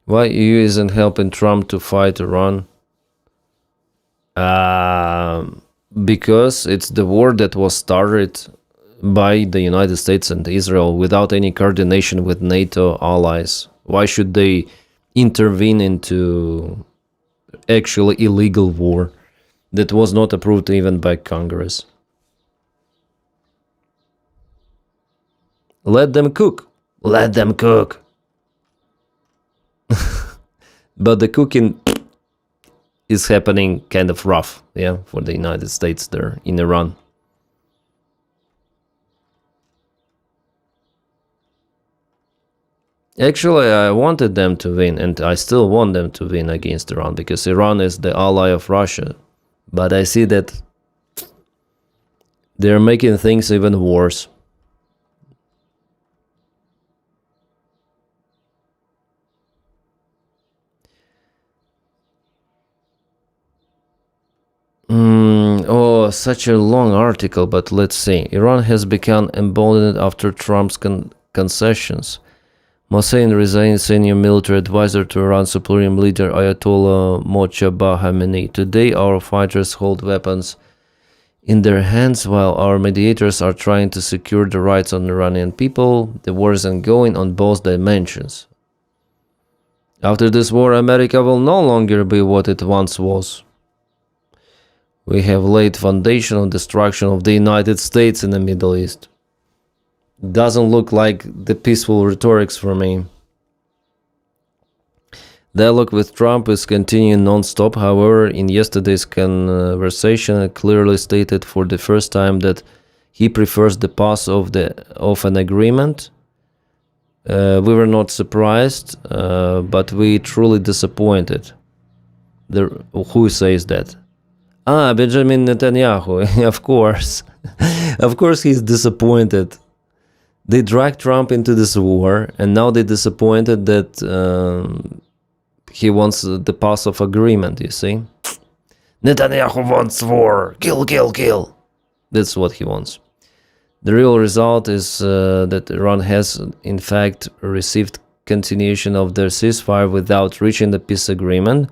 Why EU isn't helping Trump to fight Iran? Because it's the war that was started by the United States and Israel without any coordination with NATO allies. Why should they intervene into actually illegal war that was not approved even by Congress? Let them cook. Let them cook. But the cooking is happening kind of rough, for the United States there in Iran. Actually, I wanted them to win, and I still want them to win against Iran, because Iran is the ally of Russia. But I see that they're making things even worse. Such a long article, but let's see. Iran has become emboldened after Trump's concessions. Hossein resigned, senior military advisor to Iran's supreme leader Ayatollah Mojtaba Khamenei. Today, our fighters hold weapons in their hands while our mediators are trying to secure the rights of the Iranian people. The war is ongoing on both dimensions. After this war, America will no longer be what it once was. We have laid foundation on destruction of the United States in the Middle East. Doesn't look like the peaceful rhetorics for me. Dialogue with Trump is continuing non-stop. However, in yesterday's conversation, it clearly stated for the first time that he prefers the path of an agreement. We were not surprised, but we truly disappointed. Who says that? Benjamin Netanyahu, of course. Of course he's disappointed. They dragged Trump into this war, and now they're disappointed that he wants the path of agreement, you see? Netanyahu wants war. Kill, kill, kill. That's what he wants. The real result is that Iran has, in fact, received continuation of their ceasefire without reaching the peace agreement.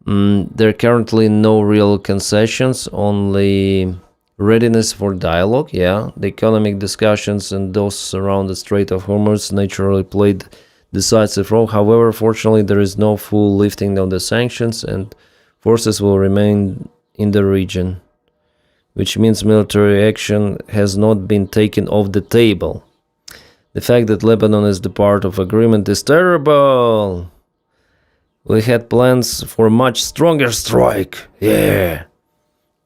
There are currently no real concessions, only readiness for dialogue. Yeah, the economic discussions and those around the Strait of Hormuz naturally played decisive role. However, fortunately, there is no full lifting of the sanctions, and forces will remain in the region, which means military action has not been taken off the table. The fact that Lebanon is the part of agreement is terrible. We had plans for a much stronger strike. Yeah.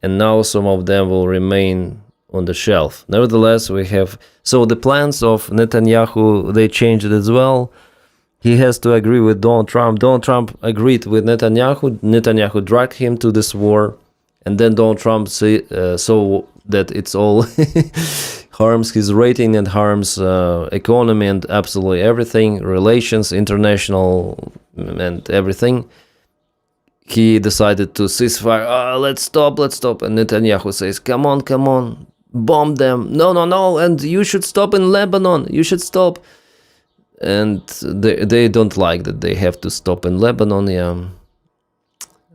And now some of them will remain on the shelf. Nevertheless, we have... So the plans of Netanyahu, they changed as well. He has to agree with Donald Trump. Donald Trump agreed with Netanyahu. Netanyahu dragged him to this war. And then Donald Trump saw that it's all harms his rating and harms economy and absolutely everything, relations, international and everything. He decided to ceasefire. Let's stop. And Netanyahu says, come on, bomb them. No, and you should stop in Lebanon. You should stop. And they don't like that they have to stop in Lebanon, yeah.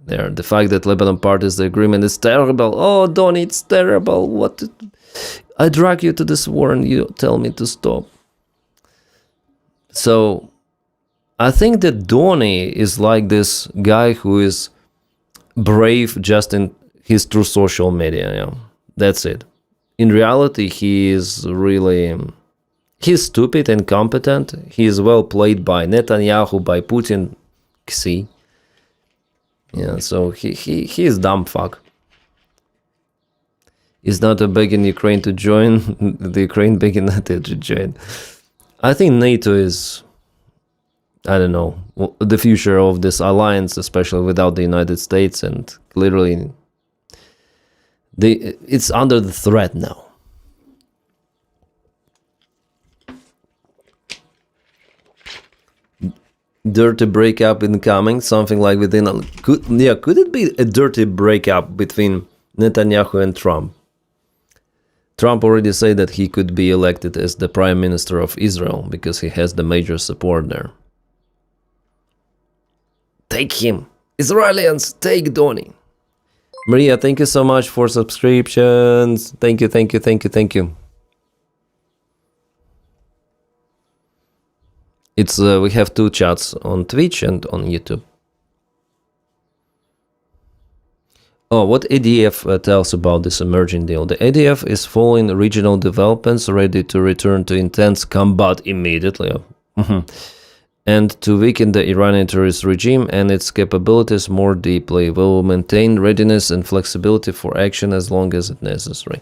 The fact that Lebanon part is the agreement is terrible. Oh, Donny, it's terrible. What? I drag you to this war and you tell me to stop. So, I think that Donny is like this guy who is brave just in his true social media. Yeah, that's it. In reality, he is really... He's stupid and incompetent. He is well played by Netanyahu, by Putin. See? Yeah, so he is dumb fuck. He's not begging Ukraine to join. The Ukraine begging NATO to join. I think NATO is, I don't know, the future of this alliance, especially without the United States, and literally it's under the threat now. Dirty breakup incoming, something like within could it be a dirty breakup between Netanyahu and Trump? Trump already said that he could be elected as the prime minister of Israel because he has the major support there. Take him, Israelis, take Donny. Maria, thank you so much for subscriptions. Thank you. It's we have two chats on Twitch and on YouTube. Oh, what ADF tells about this emerging deal? The ADF is following regional developments, ready to return to intense combat immediately, and to weaken the Iranian terrorist regime and its capabilities more deeply. We will maintain readiness and flexibility for action as long as it's necessary.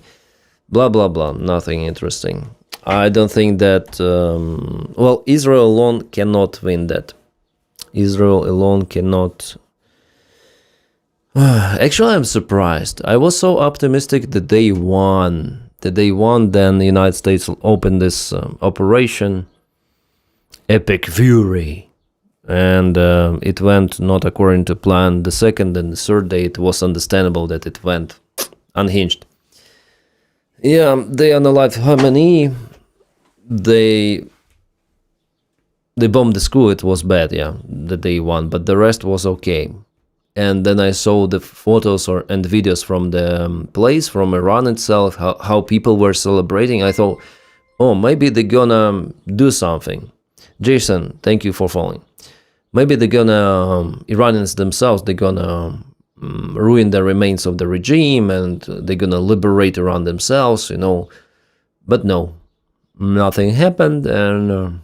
Blah blah blah. Nothing interesting. I don't think that, well, Israel alone cannot win that. Israel alone cannot. Actually, I'm surprised. I was so optimistic that they won. Then the United States opened this operation, Epic Fury. And it went not according to plan. The second and the third day, it was understandable that it went unhinged. Yeah, they analyzed how many. They bombed the school. It was bad, yeah, that they won, but the rest was okay. And then I saw the photos and videos from the place, from Iran itself, how people were celebrating. I thought, oh, maybe they're gonna do something. Jason, thank you for following. Maybe they're gonna, Iranians themselves, they're gonna ruin the remains of the regime and they're gonna liberate Iran themselves, But no. Nothing happened, and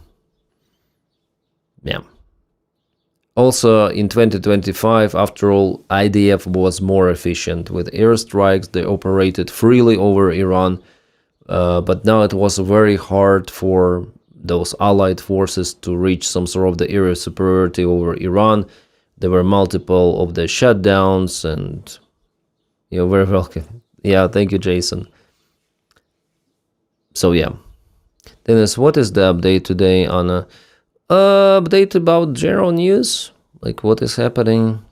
yeah. Also, in 2025, after all, IDF was more efficient. With airstrikes, they operated freely over Iran, but now it was very hard for those allied forces to reach some sort of the area superiority over Iran. There were multiple of the shutdowns, and you're very welcome. Yeah, thank you, Jason. So, yeah. Dennis, what is the update today, Anna? Update about general news? Like what is happening?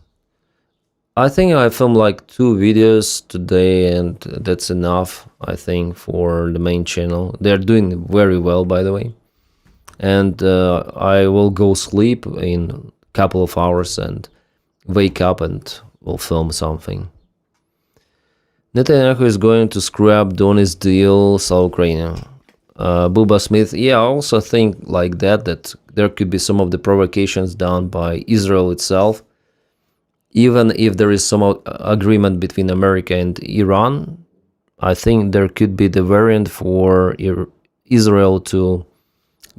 I think I filmed like 2 videos today and that's enough, I think, for the main channel. They're doing very well, by the way. And I will go sleep in a couple of hours and wake up and will film something. Netanyahu is going to scrap Donetsk deal, South Ukraine. Buba Smith, yeah, I also think like that there could be some of the provocations done by Israel itself, even if there is some agreement between America and Iran. I think there could be the variant for Israel to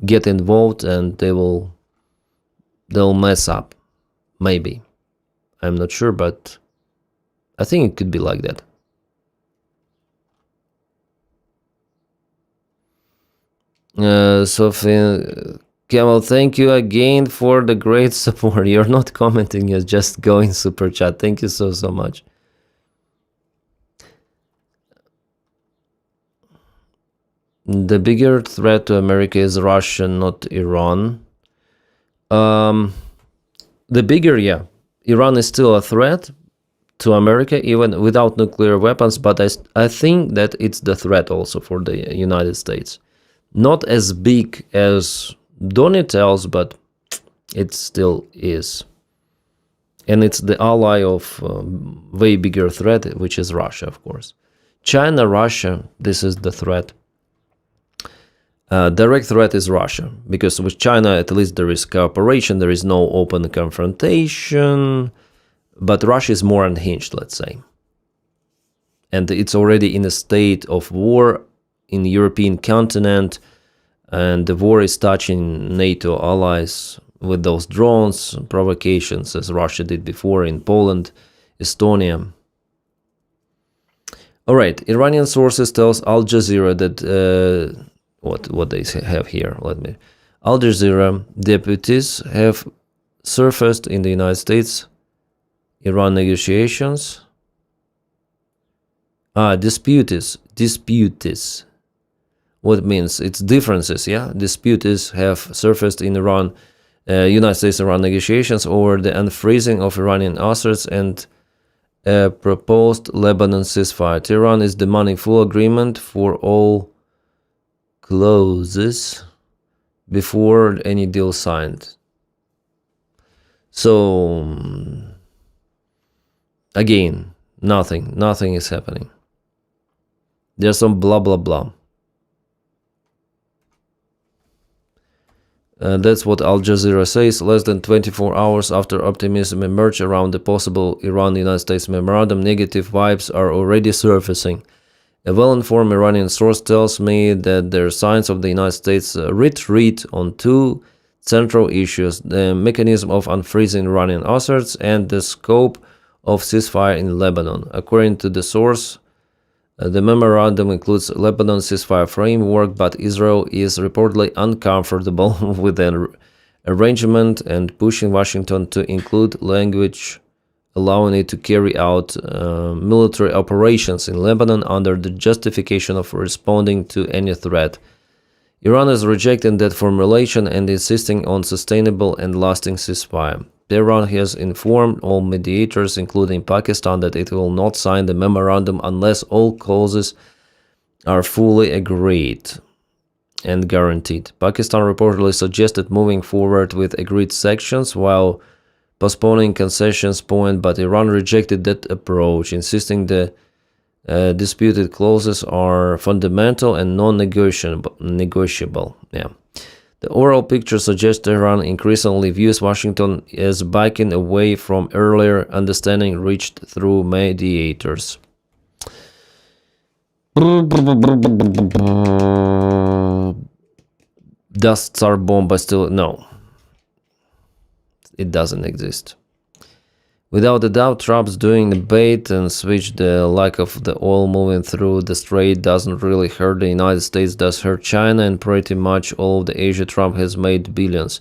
get involved, and they'll mess up. Maybe, I'm not sure, but I think it could be like that. Sophie Kemal, thank you again for the great support. You're not commenting, you're just going super chat. Thank you so much. The bigger threat to America is Russia, not Iran. The bigger, yeah. Iran is still a threat to America, even without nuclear weapons, but I think that it's the threat also for the United States. Not as big as Donny tells, but it still is. And it's the ally of way bigger threat, which is Russia, of course. China, Russia, this is the threat. Direct threat is Russia, because with China, at least there is cooperation, there is no open confrontation, but Russia is more unhinged, let's say. And it's already in a state of war in the European continent, and the war is touching NATO allies with those drones, provocations, as Russia did before in Poland, Estonia. All right, Iranian sources tells Al Jazeera that what they have here. Al Jazeera deputies have surfaced in the United States. Iran negotiations. Disputes. What it means? It's differences, yeah? Disputes have surfaced in Iran, United States-Iran negotiations over the unfreezing of Iranian assets and a proposed Lebanon ceasefire. Tehran is demanding full agreement for all clauses before any deal signed. So, again, nothing is happening. There's some blah blah blah. That's what Al Jazeera says. Less than 24 hours after optimism emerged around the possible Iran-United States memorandum, negative vibes are already surfacing. A well-informed Iranian source tells me that there are signs of the United States' retreat on two central issues: the mechanism of unfreezing Iranian assets and the scope of ceasefire in Lebanon. According to the source, the memorandum includes Lebanon ceasefire framework, but Israel is reportedly uncomfortable with the arrangement and pushing Washington to include language allowing it to carry out military operations in Lebanon under the justification of responding to any threat. Iran is rejecting that formulation and insisting on sustainable and lasting ceasefire. Tehran has informed all mediators, including Pakistan, that it will not sign the memorandum unless all clauses are fully agreed and guaranteed. Pakistan reportedly suggested moving forward with agreed sections while postponing concessions point, but Iran rejected that approach, insisting the disputed clauses are fundamental and non-negotiable. Yeah. The overall picture suggests Tehran increasingly views Washington as backing away from earlier understanding reached through mediators. Does Tsar Bomba still? No. It doesn't exist. Without a doubt, Trump's doing the bait and switch. The lack of the oil moving through the strait doesn't really hurt the United States, does hurt China and pretty much all of the Asia. Trump has made billions.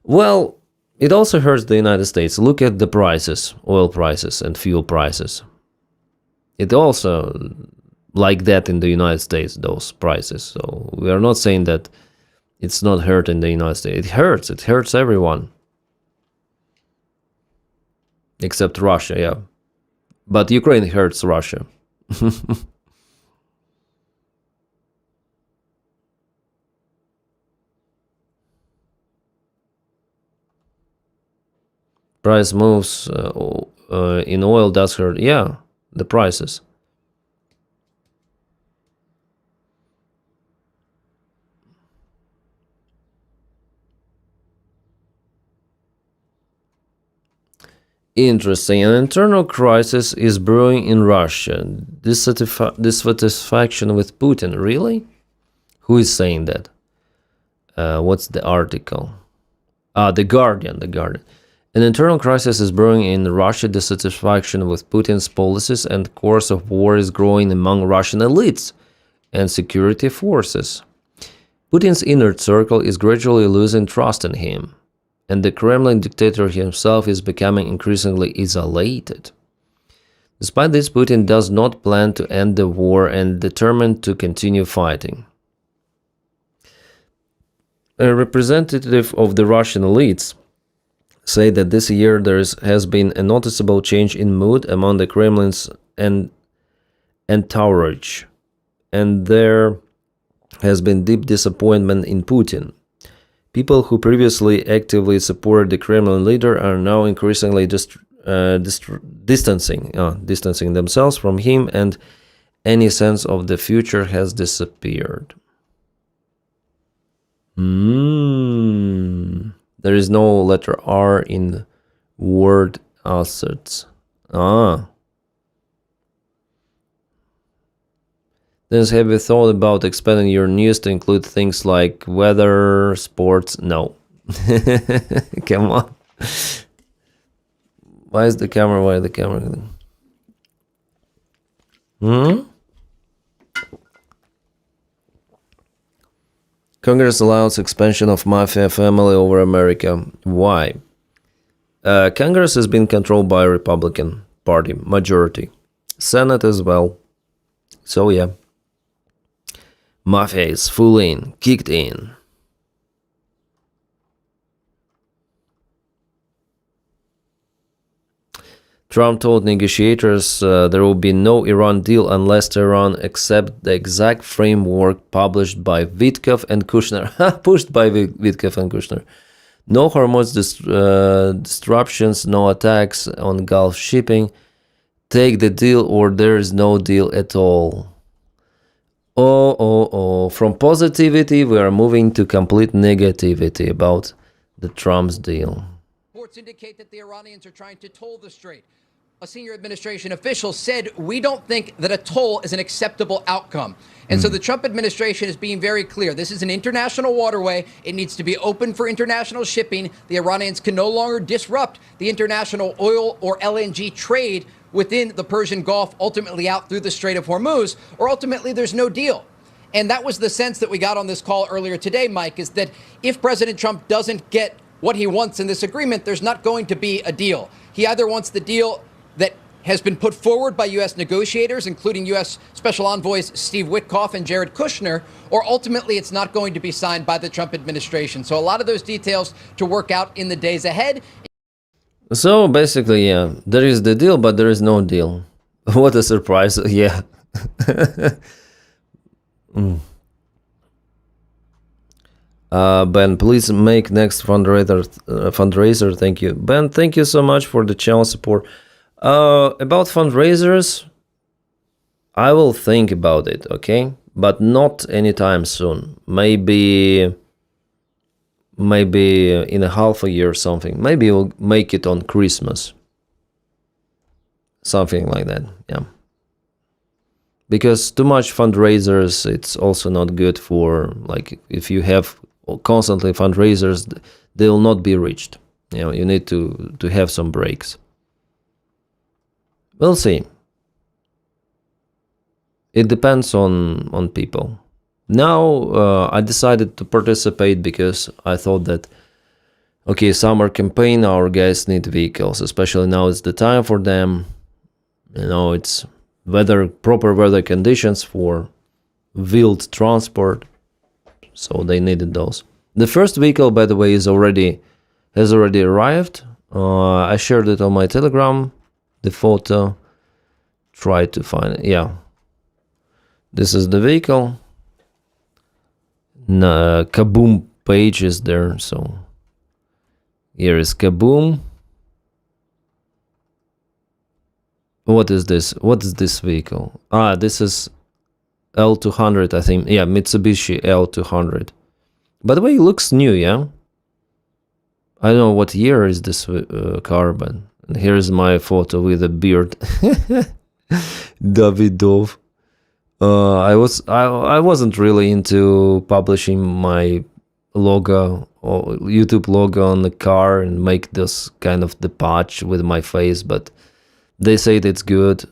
Well, it also hurts the United States. Look at the prices, oil prices and fuel prices. It also like that in the United States, those prices. So we are not saying that it's not hurting the United States. It hurts everyone. Except Russia, yeah. But Ukraine hurts Russia. Price moves in oil does hurt. Yeah, the prices. Interesting. An internal crisis is brewing in Russia. Dissatisfaction with Putin. Really? Who is saying that? What's the article? The Guardian. The Guardian. An internal crisis is brewing in Russia. Dissatisfaction with Putin's policies and course of war is growing among Russian elites and security forces. Putin's inner circle is gradually losing trust in him, and the Kremlin dictator himself is becoming increasingly isolated. Despite this, Putin does not plan to end the war and determined to continue fighting. A representative of the Russian elites say that this year there has been a noticeable change in mood among the Kremlin's entourage, and there has been deep disappointment in Putin. People who previously actively supported the Kremlin leader are now increasingly distancing themselves from him, and any sense of the future has disappeared. There is no letter R in word assets. Then have you thought about expanding your news to include things like weather, sports? No. Come on. Why is the camera? Congress allows expansion of mafia family over America. Why? Congress has been controlled by Republican Party majority. Senate as well. So yeah. Mafia is fully kicked in. Trump told negotiators there will be no Iran deal unless Tehran accepts the exact framework published by Witkoff and Kushner. Pushed by Witkoff and Kushner. No Hormuz disruptions, no attacks on Gulf shipping. Take the deal or there is no deal at all. From positivity, we are moving to complete negativity about the Trump's deal. Reports indicate that the Iranians are trying to toll the strait. A senior administration official said, we don't think that a toll is an acceptable outcome. And so the Trump administration is being very clear. This is an international waterway. It needs to be open for international shipping. The Iranians can no longer disrupt the international oil or LNG trade within the Persian Gulf, ultimately out through the Strait of Hormuz, or ultimately there's no deal. And that was the sense that we got on this call earlier today, Mike, is that if President Trump doesn't get what he wants in this agreement, there's not going to be a deal. He either wants the deal that has been put forward by U.S. negotiators, including U.S. Special Envoys Steve Witkoff and Jared Kushner, or ultimately it's not going to be signed by the Trump administration. So a lot of those details to work out in the days ahead. So basically, yeah, there is the deal, but there is no deal. What a surprise, yeah. Ben, please make next fundraiser. Thank you. Ben, thank you so much for the channel support. About fundraisers, I will think about it, okay? But not anytime soon. Maybe in a half a year or something. Maybe we'll make it on Christmas. Something like that, yeah. Because too much fundraisers, it's also not good for, like, if you have constantly fundraisers, they will not be reached. You know, you need to have some breaks. We'll see. It depends on people. Now I decided to participate because I thought that, okay, summer campaign, our guys need vehicles, especially now it's the time for them. You know, it's proper weather conditions for wheeled transport, so they needed those. The first vehicle, by the way, has already arrived. I shared it on my Telegram. The photo. Try to find it. Yeah. This is the vehicle. Kaboom page is there. So here is Kaboom. What is this? What is this vehicle? This is L200, I think. Yeah, Mitsubishi L200. By the way, it looks new, yeah? I don't know what year is this car, but And here's my photo with a beard. Davydov. I wasn't really into publishing my logo or YouTube logo on the car and make this kind of the patch with my face, but they say it's good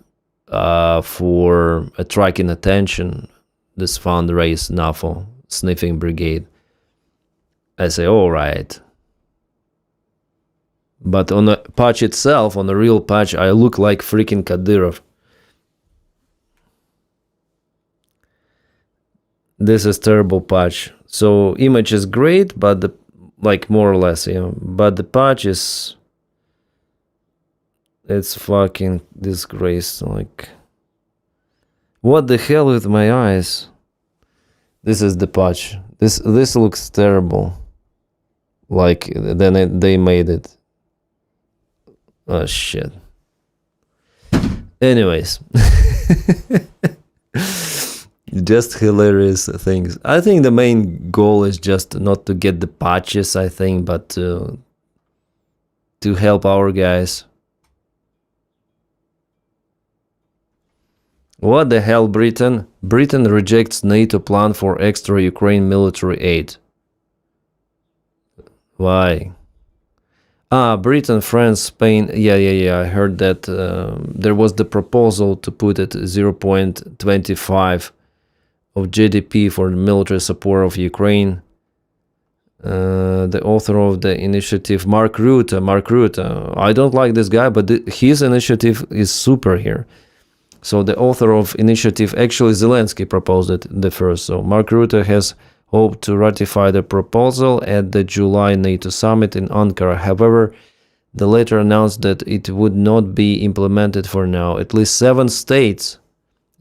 for attracting attention. This fundraise NAFO sniffing brigade. I say, all right. But on the patch itself, on the real patch, I look like freaking Kadyrov. This is terrible patch. So image is great, but the like more or less, you know. But the patch is, it's fucking disgrace. Like, what the hell with my eyes? This is the patch. This looks terrible. Like then they made it. Oh shit. Anyways. Just hilarious things. I think the main goal is just not to get the patches, I think, but to help our guys. What the hell, Britain? Britain rejects NATO plan for extra Ukraine military aid. Why? Britain, France, Spain. Yeah. I heard that there was the proposal to put it 0.25 of GDP for the military support of Ukraine. The author of the initiative, Mark Rutte. I don't like this guy, but his initiative is super here. So the author of initiative, actually Zelensky proposed it the first. So Mark Rutte has hoped to ratify the proposal at the July NATO summit in Ankara. However, the latter announced that it would not be implemented for now. At least 7 states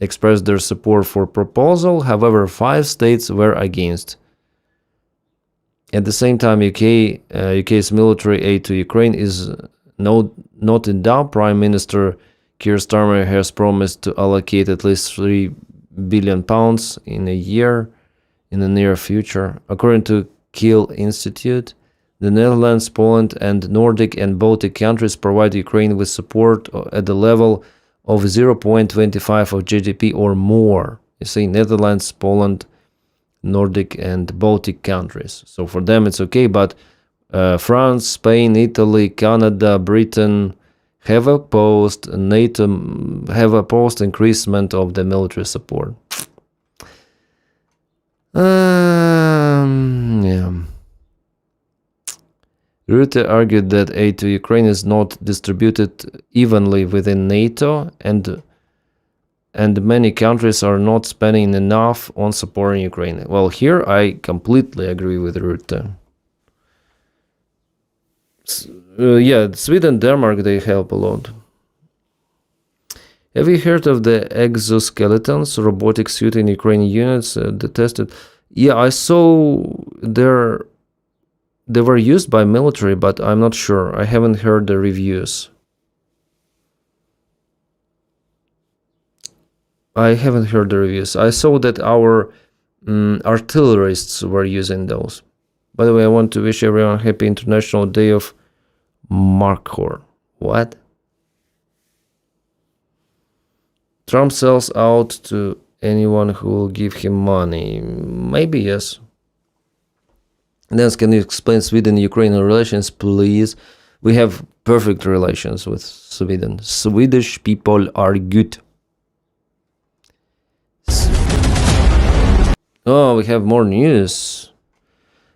expressed their support for proposal. However, 5 states were against. At the same time, UK's military aid to Ukraine is not in doubt. Prime Minister Keir Starmer has promised to allocate at least £3 billion in a year in the near future. According to Kiel Institute, the Netherlands, Poland, and Nordic and Baltic countries provide Ukraine with support at the level of 0.25 of GDP or more. You see, Netherlands, Poland, Nordic, and Baltic countries. So for them it's okay, but France, Spain, Italy, Canada, Britain have opposed increasement of the military support. Yeah. Rutte argued that aid to Ukraine is not distributed evenly within NATO, and many countries are not spending enough on supporting Ukraine. Well, here I completely agree with Rutte. Yeah, Sweden, Denmark, they help a lot. Have you heard of the exoskeletons, robotic suit in Ukrainian units tested? Yeah, I saw they were used by military, but I'm not sure. I haven't heard the reviews. I saw that our artillerists were using those. By the way, I want to wish everyone a happy International Day of Markhor. What? Trump sells out to anyone who will give him money. Maybe yes. Then can you explain Sweden-Ukraine relations, please? We have perfect relations with Sweden. Swedish people are good. Oh, we have more news.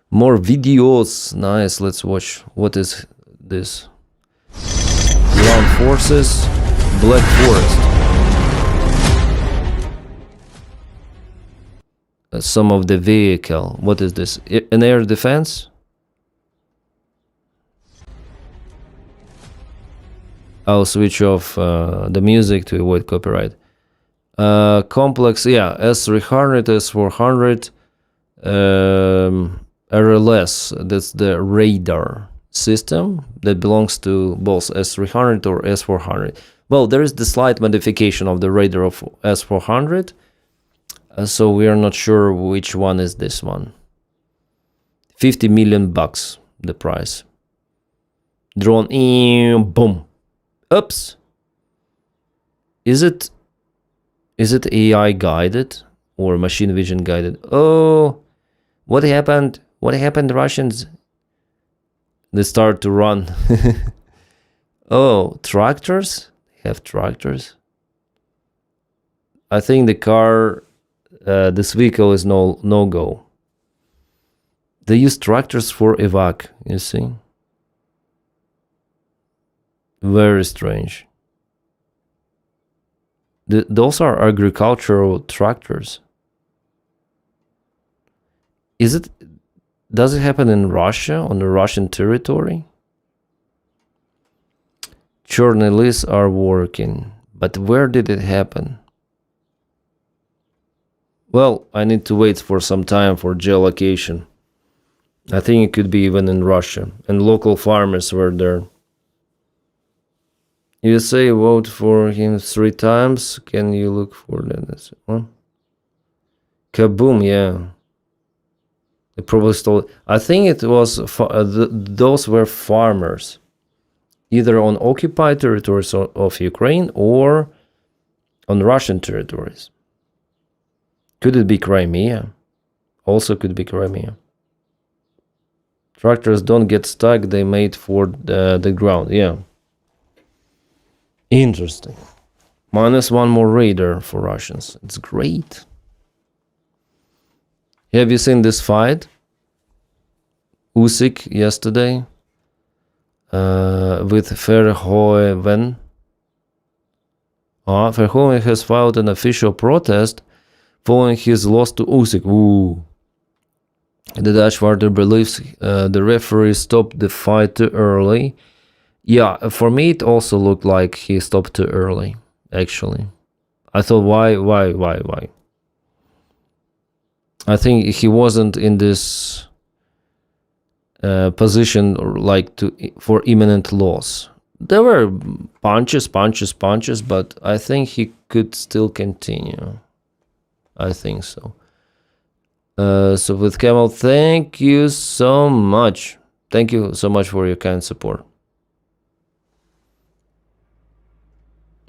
More videos. Nice, let's watch. What is this? Ground forces, Black Forest. Some of the vehicle. What is this? An air defense? I'll switch off the music to avoid copyright. Complex, yeah, S300, S400, RLS, that's the radar system that belongs to both S300 or S400. Well, there is the slight modification of the radar of S400, so we are not sure which one is this one. $50 million, the price. Drone, boom. Oops. Is it AI guided or machine vision guided? Oh, what happened? What happened, Russians? They start to run. Oh, tractors? They have tractors. I think the car, this vehicle is no go. They use tractors for evac, you see? Very strange. Those are agricultural tractors. Does it happen in Russia, on the Russian territory? Journalists are working, but where did it happen? Well, I need to wait for some time for geolocation. I think it could be even in Russia, and local farmers were there. USA vote for him 3 times. Can you look for that? One? Kaboom, yeah. They probably stole. I think it was those were farmers, either on occupied territories of Ukraine or on Russian territories. Could it be Crimea? Also could be Crimea. Tractors don't get stuck, they made for the ground, yeah. Interesting. -1 more radar for Russians. It's great. Have you seen this fight? Usyk yesterday with Verhoeven. Verhoeven has filed an official protest following his loss to Usyk. Ooh. The Dutch fighter believes the referee stopped the fight too early. Yeah, for me it also looked like he stopped too early, actually. I thought, why? I think he wasn't in this position like for imminent loss. There were punches, but I think he could still continue. I think so. So with Camel, thank you so much. Thank you so much for your kind support.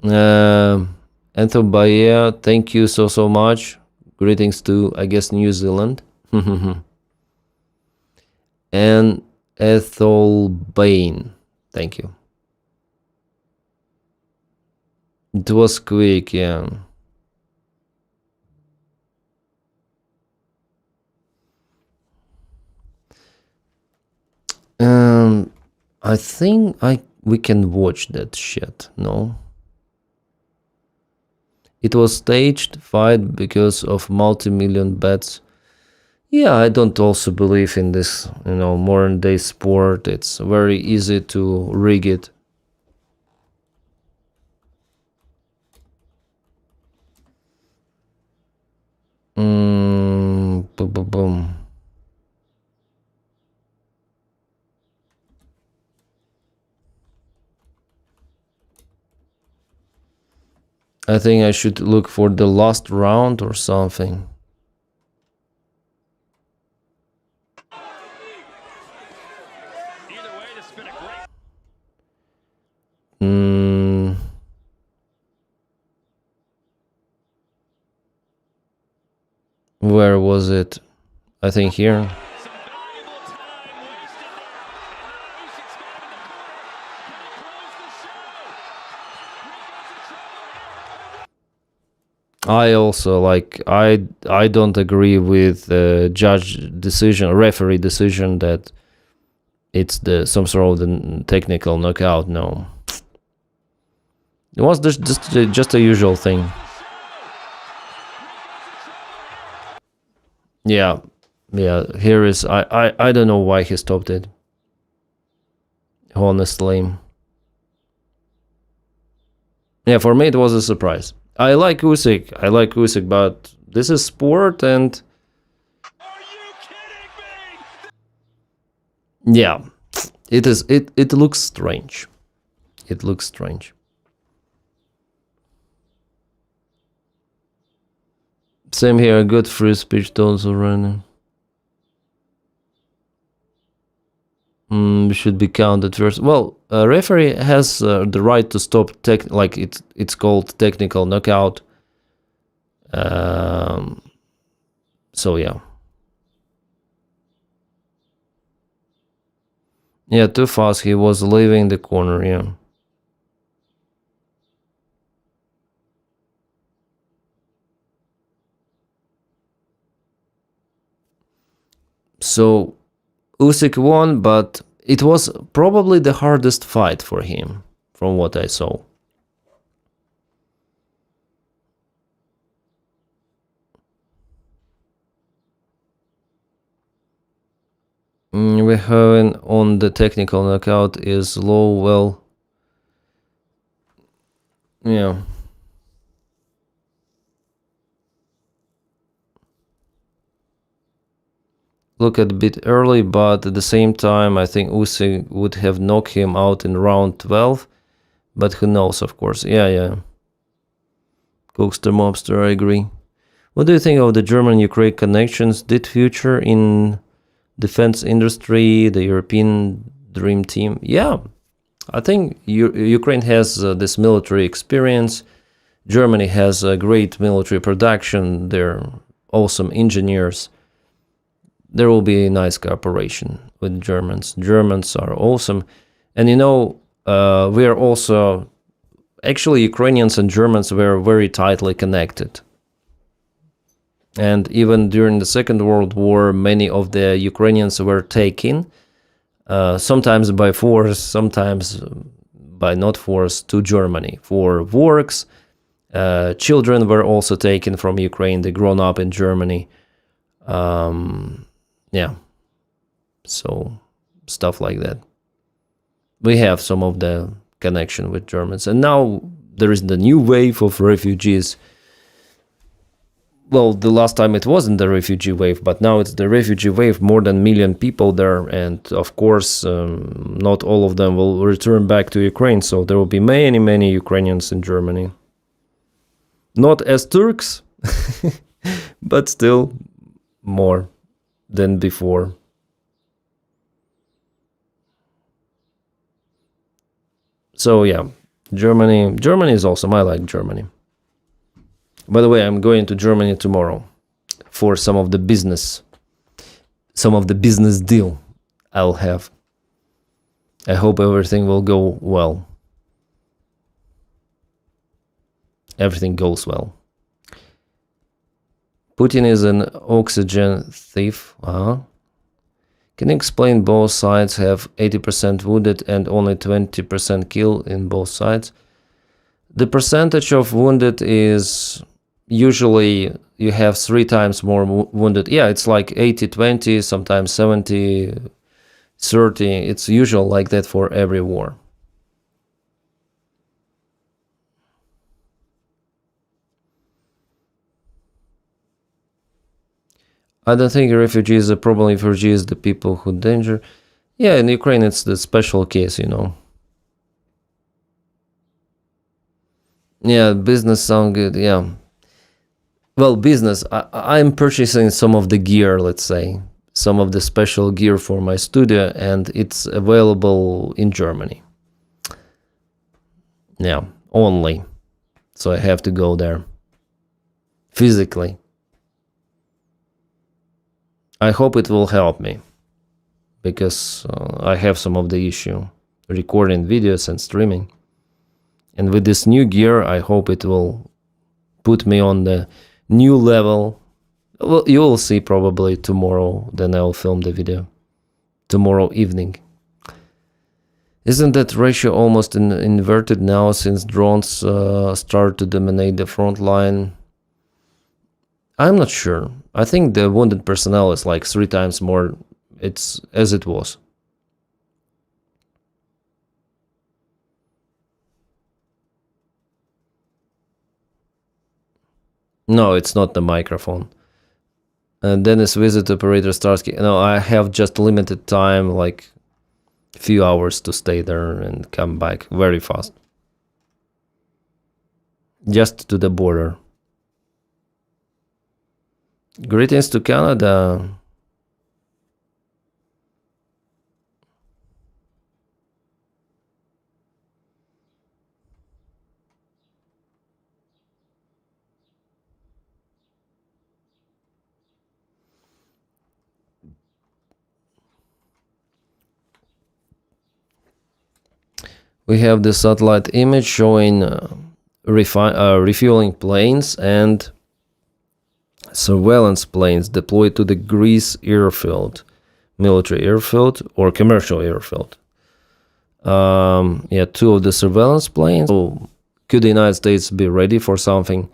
Anthony Bayer, thank you so much. Greetings to, I guess, New Zealand. And Ethel Bain, thank you. It was quick, yeah. I think we can watch that shit, no? It was staged fight because of multi-million bets. Yeah, I don't also believe in this, modern day sport. It's very easy to rig it. Boom, boom, boom. I think I should look for the last round or something. Where was it? I think here. I also I don't agree with judge decision, referee decision that it's some sort of the technical knockout. No, it was just a usual thing. Yeah. Here is I don't know why he stopped it. Honestly. Yeah, for me it was a surprise. I like Usyk, but this is sport and... Are you kidding me? Yeah, it is. It looks strange. It looks strange. Same here, good free speech tones are running. should be counted first. Well, a referee has the right to stop it's called technical knockout. So yeah. Yeah, too fast. He was leaving the corner, yeah. So Usyk won, but it was probably the hardest fight for him, from what I saw. We have on the technical knockout is low. Well, yeah. Look at a bit early, but at the same time, I think Usyk would have knocked him out in round 12. But who knows, of course. Yeah. Cookster Mobster, I agree. What do you think of the German-Ukraine connections? Did future in defense industry, the European dream team? Yeah, I think Ukraine has this military experience. Germany has a great military production. They're awesome engineers. There will be a nice cooperation with Germans. Germans are awesome. And we are also, actually Ukrainians and Germans were very tightly connected. And even during the Second World War, many of the Ukrainians were taken, sometimes by force, sometimes by not force, to Germany for works. Children were also taken from Ukraine. They grown up in Germany. Yeah, so stuff like that. We have some of the connection with Germans. And now there is the new wave of refugees. Well, the last time it wasn't the refugee wave, but now it's the refugee wave, more than 1 million people there. And of course, not all of them will return back to Ukraine. So there will be many, many Ukrainians in Germany. Not as Turks, but still more than before. So yeah, Germany is awesome. I like Germany. By the way, I'm going to Germany tomorrow for some of the business deal I'll have. I hope everything will go well. Everything goes well. Putin is an oxygen thief. Can you explain both sides have 80% wounded and only 20% kill in both sides? The percentage of wounded is usually you have 3 times more wounded. Yeah, it's like 80-20, sometimes 70-30. It's usual like that for every war. I don't think refugees is a problem. If refugees the people who danger. Yeah, in Ukraine it's the special case, Yeah, business sound good, yeah. Well, business, I'm purchasing some of the gear, let's say. Some of the special gear for my studio, and it's available in Germany. Yeah, only. So I have to go there. Physically. I hope it will help me, because I have some of the issue recording videos and streaming. And with this new gear, I hope it will put me on the new level. Well, you will see probably tomorrow, then I'll film the video. Tomorrow evening. Isn't that ratio almost inverted now since drones start to dominate the front line? I'm not sure. I think the wounded personnel is like 3 times more as it was. No, it's not the microphone. Dennis visit operator Starsky. No, I have just limited time, like a few hours to stay there and come back very fast. Just to the border. Greetings to Canada. We have the satellite image showing refueling planes and surveillance planes deployed to the Greece airfield, military airfield or commercial airfield. Yeah, 2 of the surveillance planes. So could the United States be ready for something?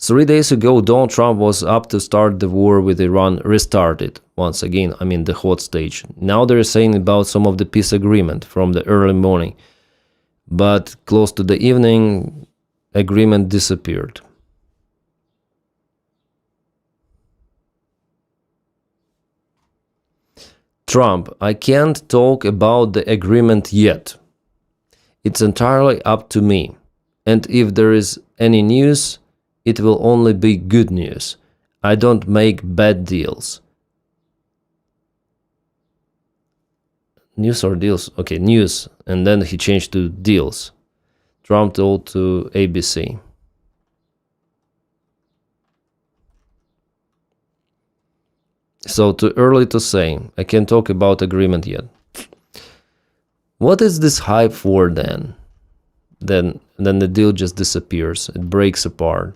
3 days ago, Donald Trump was up to start the war with Iran, restarted once again, I mean the hot stage. Now they're saying about some of the peace agreement from the early morning. But close to the evening, agreement disappeared. Trump, I can't talk about the agreement yet. It's entirely up to me. And if there is any news, it will only be good news. I don't make bad deals. News or deals? Okay, news. And then he changed to deals. Trump told to ABC. So too early to say. I can't talk about agreement yet. What is this hype for then? Then the deal just disappears. It breaks apart.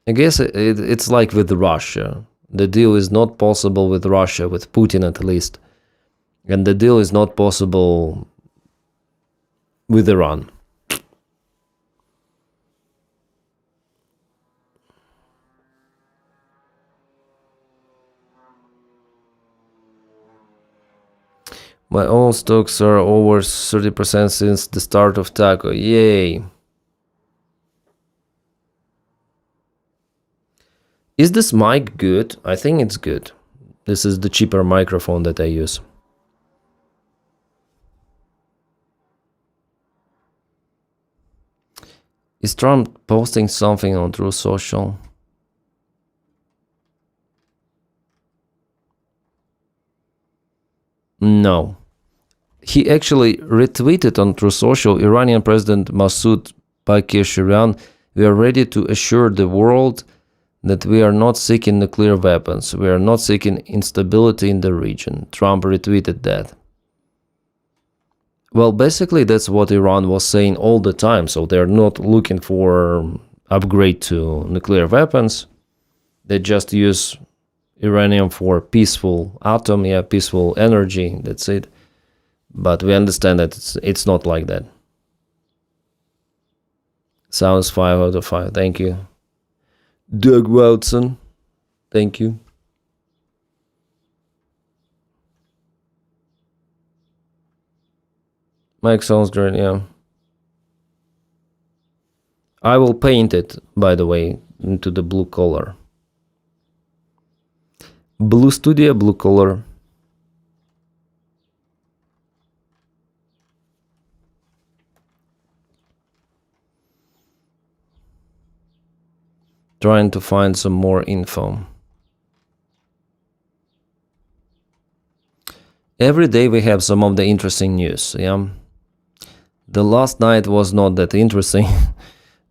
I guess it's like with Russia. The deal is not possible with Russia, with Putin at least. And the deal is not possible with Iran. My own stocks are over 30% since the start of Taco. Yay! Is this mic good? I think it's good. This is the cheaper microphone that I use. Is Trump posting something on True Social? No. He actually retweeted on True Social, Iranian President Masoud Pezeshkian, we are ready to assure the world that we are not seeking nuclear weapons. We are not seeking instability in the region. Trump retweeted that. Well, basically that's what Iran was saying all the time. So they're not looking for upgrade to nuclear weapons. They just use uranium for peaceful atom, peaceful energy. That's it. But we understand that it's not like that. Sounds 5 out of 5. Thank you. Doug Watson. Thank you. Mike sounds great, yeah. I will paint it, by the way, into the blue color. Blue Studio, blue color. Trying to find some more info. Every day we have some of the interesting news, yeah. The last night was not that interesting.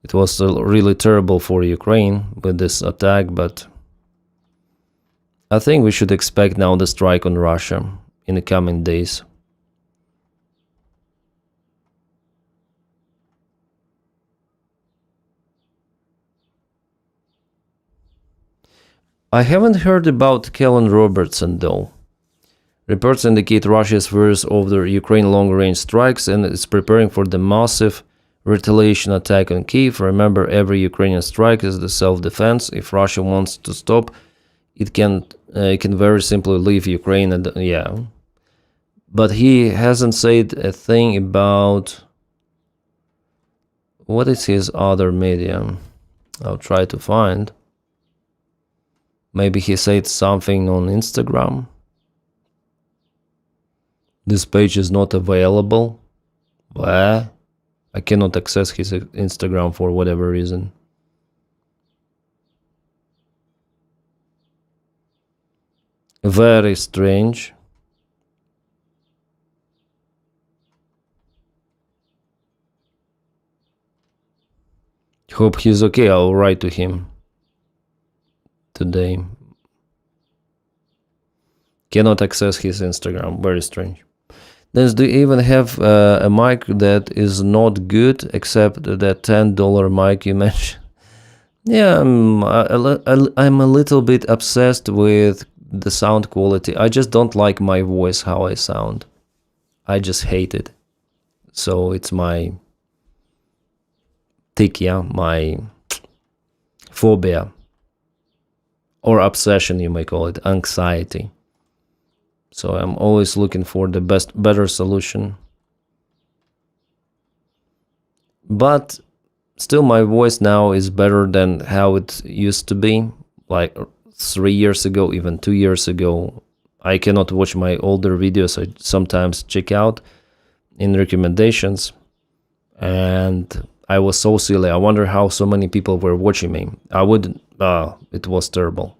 It was really terrible for Ukraine with this attack, but I think we should expect now the strike on Russia in the coming days. I haven't heard about Kellen Robertson though. Reports indicate Russia's fears over Ukraine long-range strikes and is preparing for the massive retaliation attack on Kyiv. Remember, every Ukrainian strike is the self-defense. If Russia wants to stop, it can very simply leave Ukraine. And yeah, but he hasn't said a thing about what is his other medium. I'll try to find. Maybe he said something on Instagram. This page is not available. What? I cannot access his Instagram for whatever reason. Very strange. Hope he's okay. I'll write to him today. Cannot access his Instagram. Very strange. Then do you even have a mic that is not good except that $10 mic you mentioned? Yeah, I'm a little bit obsessed with the sound quality. I just don't like my voice, how I sound. I just hate it. So it's my tikya, my phobia, or obsession, you may call it, anxiety. So I'm always looking for the better solution. But still, my voice now is better than how it used to be, like 3 years ago, even 2 years ago. I cannot watch my older videos. I sometimes check out in recommendations, and I was so silly. I wonder how so many people were watching me. It was terrible.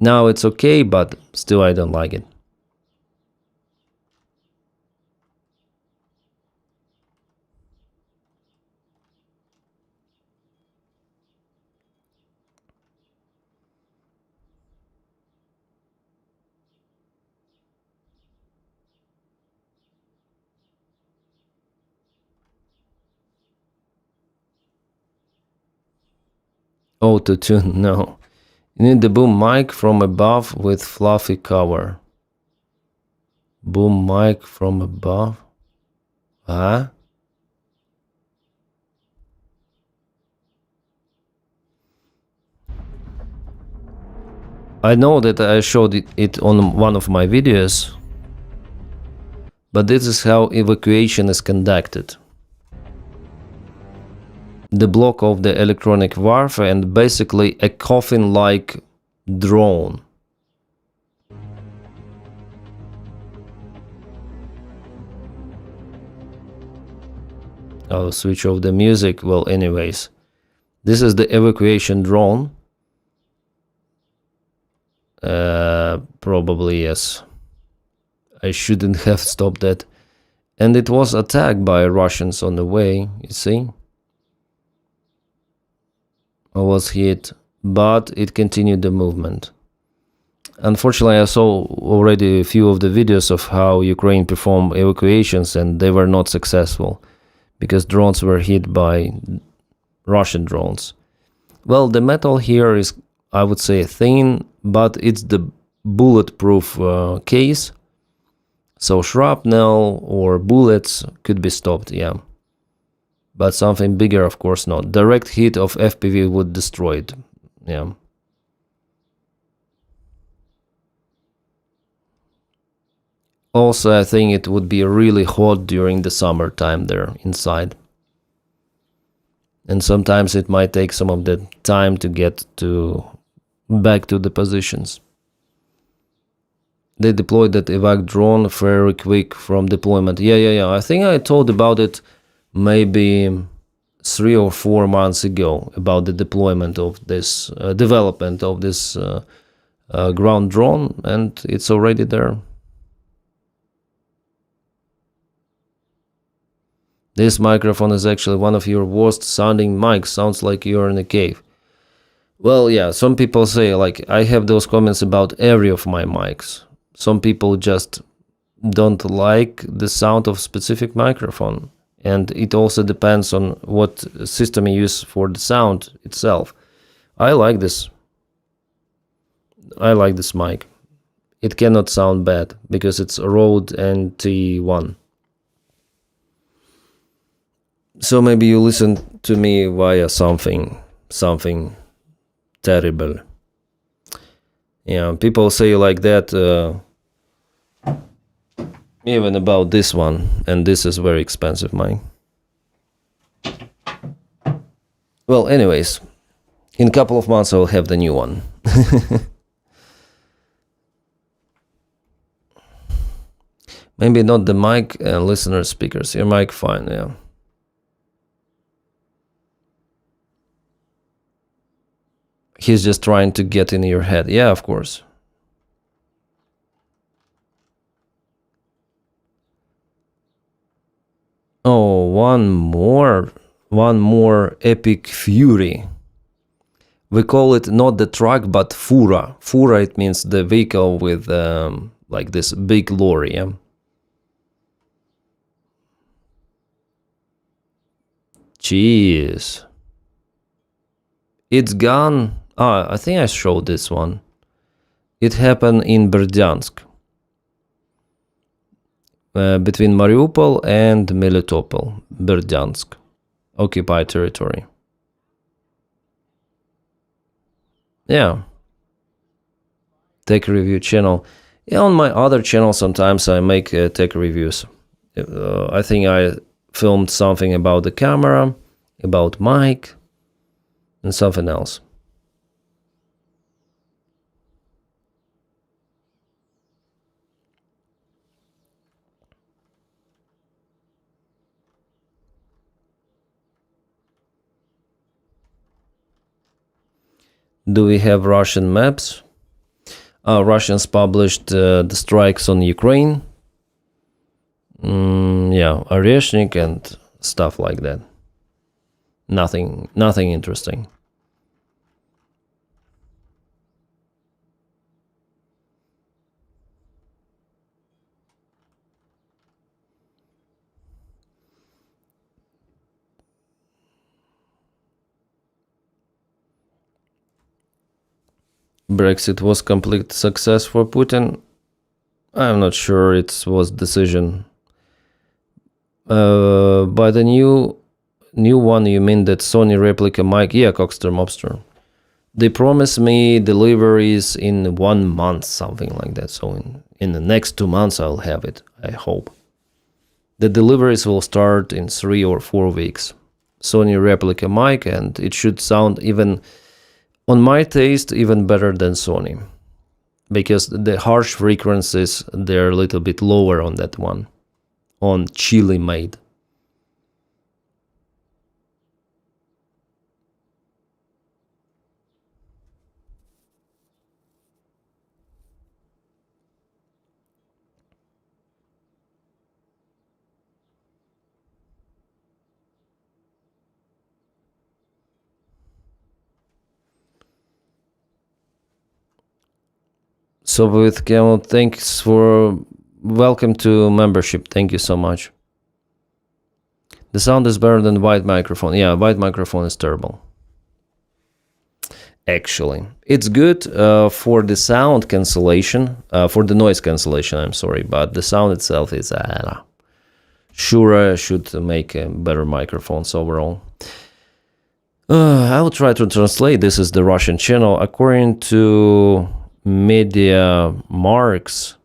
Now it's okay, but still I don't like it. Auto-tune, no. You need the boom mic from above with fluffy cover. Boom mic from above? Huh? I know that I showed it on one of my videos, but this is how evacuation is conducted. The block of the electronic warfare and basically a coffin-like drone. I'll switch off the music. Well, anyways, this is the evacuation drone. Probably yes. I shouldn't have stopped that. And it was attacked by Russians on the way, you see. I was hit, but it continued the movement. Unfortunately, I saw already a few of the videos of how Ukraine performed evacuations, and they were not successful because drones were hit by Russian drones. Well, the metal here is, I would say, thin, but it's the bulletproof case. So shrapnel or bullets could be stopped, yeah. But something bigger, of course not. Direct hit of FPV would destroy it, yeah. Also, I think it would be really hot during the summertime there inside. And sometimes it might take some of the time to get back to the positions. They deployed that evac drone very quick from deployment. Yeah. I think I told about it maybe 3 or 4 months ago, about the deployment of this, development of this ground drone, and it's already there. This microphone is actually one of your worst sounding mics. Sounds like you're in a cave. Well, yeah, some people say, like, I have those comments about every of my mics. Some people just don't like the sound of specific microphone. And it also depends on what system you use for the sound itself. I like this. I like this mic. It cannot sound bad because it's Rode NT1. So maybe you listen to me via something terrible. Yeah, people say like that even about this one, and this is very expensive mic. Well, anyways, in a couple of months I'll have the new one. Maybe not the mic and listener speakers. Your mic fine, yeah. He's just trying to get in your head. Yeah, of course. Oh, one more epic fury. We call it not the truck, but fura. Fura, it means the vehicle with like this big lorry. Yeah? Jeez. It's gone. I think I showed this one. It happened in Berdyansk. Between Mariupol and Melitopol. Berdyansk. Occupied territory. Yeah. Tech review channel. Yeah, on my other channel sometimes I make tech reviews. I think I filmed something about the camera, about mic, and something else. Do we have Russian maps? Russians published the strikes on Ukraine. Yeah, Oreshnik and stuff like that. Nothing interesting. Brexit was complete success for Putin. I'm not sure it was decision. By the new one, you mean that Sony replica mic? Yeah, Cockster Mobster. They promised me deliveries in 1 month, something like that. So in the next 2 months, I'll have it, I hope. The deliveries will start in 3 or 4 weeks. Sony replica mic, and it should sound even, on my taste, even better than Sony. Because the harsh frequencies, they're a little bit lower on that one. On Chile made. So with Camel, thanks for welcome to membership. Thank you so much. The sound is better than white microphone. Yeah, white microphone is terrible. Actually, it's good for the sound cancellation, for the noise cancellation. I'm sorry, but the sound itself is sure should make better microphones overall. I will try to translate. This is the Russian channel. According to Media Marks,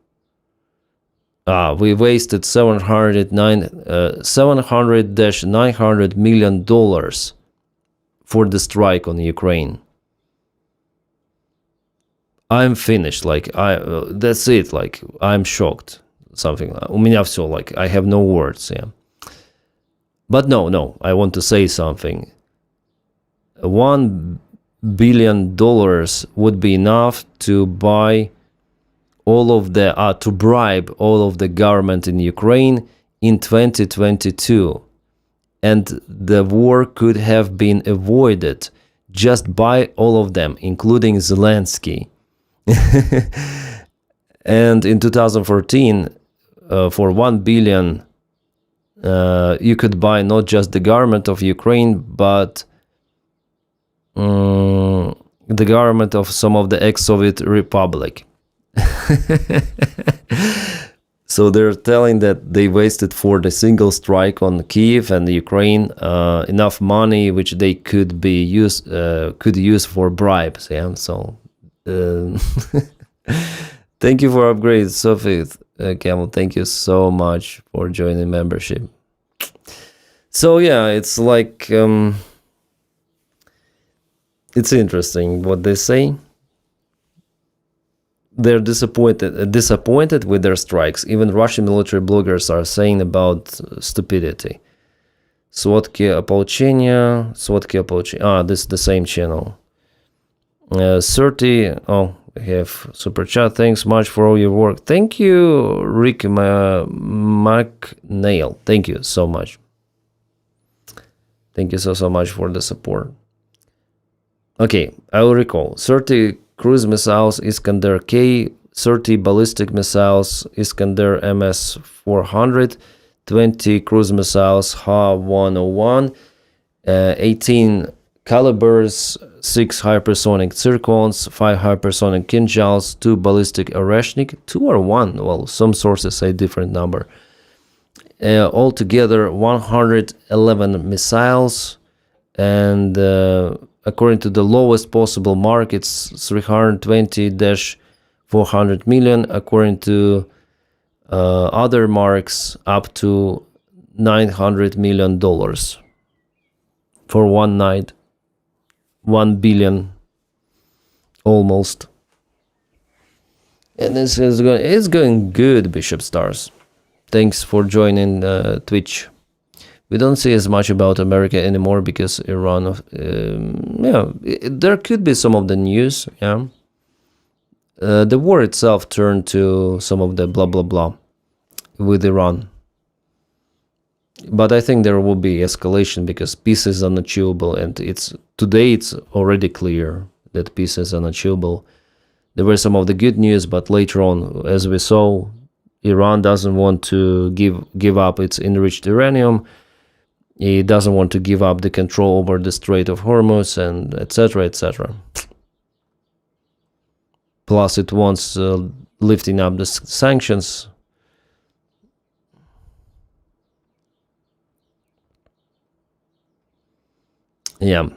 we wasted $700-900 million for the strike on Ukraine. I'm finished. Like that's it. Like I'm shocked. Something. У меня все. Like I have no words. Yeah. But no. I want to say something. $1 billion would be enough to buy all of the to bribe all of the government in Ukraine in 2022, and the war could have been avoided just by all of them, including Zelensky. And in 2014, for $1 billion, you could buy not just the government of Ukraine, but the government of some of the ex-Soviet republic. So they're telling that they wasted for the single strike on Kyiv and Ukraine enough money which they could use for bribes. Yeah, so thank you for upgrade, Sophie Camel. Thank you so much for joining membership. So yeah, it's like it's interesting what they say. They're disappointed with their strikes. Even Russian military bloggers are saying about stupidity. Swatki Ополчения. This is the same channel. 30. Oh, we have super chat. Thanks much for all your work. Thank you, Rick McNeil. Thank you so much. Thank you so much for the support. Okay, I will recall 30 cruise missiles Iskander K, 30 ballistic missiles Iskander MS-400, 20 cruise missiles Ha-101, 18 calibers, 6 hypersonic zircons, 5 hypersonic kinjals, 2 ballistic Oreshnik, 2 or 1, well, some sources say different number. Altogether 111 missiles, and according to the lowest possible mark, it's 320-400 million. According to other marks, up to $900 million for one night. 1 billion almost. And this is going, it's going good, Bishop Stars. Thanks for joining Twitch. We don't see as much about America anymore because Iran, there could be some of the news, yeah. The war itself turned to some of the blah blah blah with Iran. But I think there will be escalation because peace is unachievable, and today it's already clear that peace is unachievable. There were some of the good news, but later on, as we saw, Iran doesn't want to give up its enriched uranium. It doesn't want to give up the control over the Strait of Hormuz, and etc., etc. Plus, it wants lifting up the sanctions. Yeah,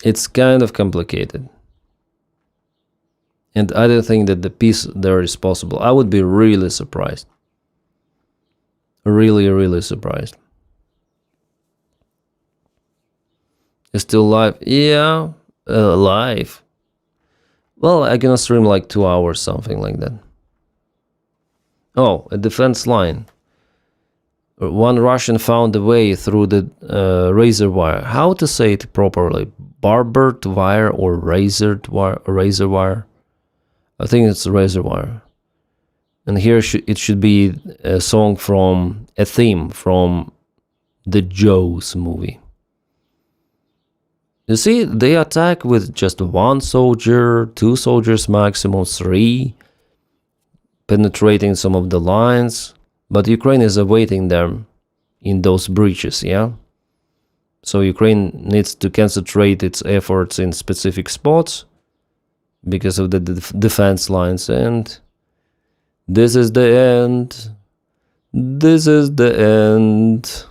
it's kind of complicated. And I don't think that the peace there is possible. I would be really surprised. Really, really surprised. It's still live? Yeah, live. Well, I can stream like 2 hours, something like that. Oh, a defense line. One Russian found a way through the razor wire. How to say it properly? Barbed wire or razored wire? Razor wire? I think it's razor wire. And here it should be a song from a theme from the Jaws movie. You see, they attack with just 1 soldier, 2 soldiers maximum, 3, penetrating some of the lines. But Ukraine is awaiting them in those breaches, yeah? So Ukraine needs to concentrate its efforts in specific spots because of the defense lines. And this is the end. This is the end.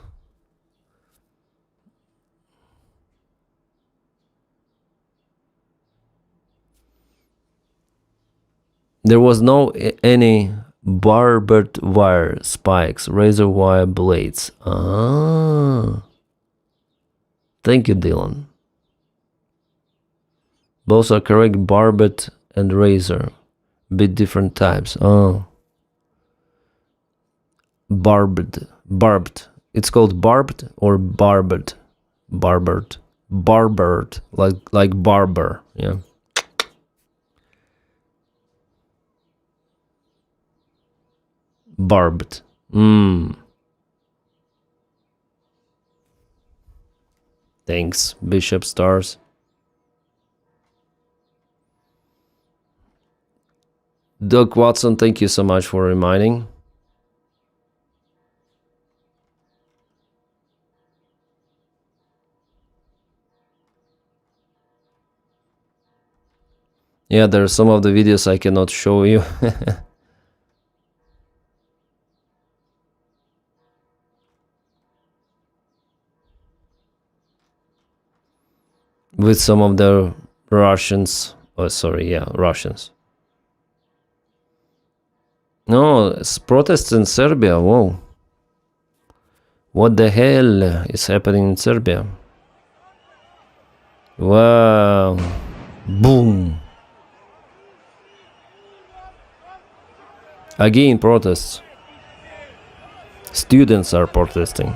There was no any barbed wire spikes, razor wire blades. Ah. Thank you, Dylan. Both are correct, barbed and razor. Bit different types. Oh. Barbed. It's called barbed or barbed? Barbered. Like barber, yeah. Barbed. Thanks, Bishop Stars. Doug Watson, thank you so much for reminding. Yeah, there are some of the videos I cannot show you. With some of the Russians. Oh, sorry, yeah, Russians. No, it's protests in Serbia. Whoa. What the hell is happening in Serbia? Wow. Boom. Again, protests. Students are protesting.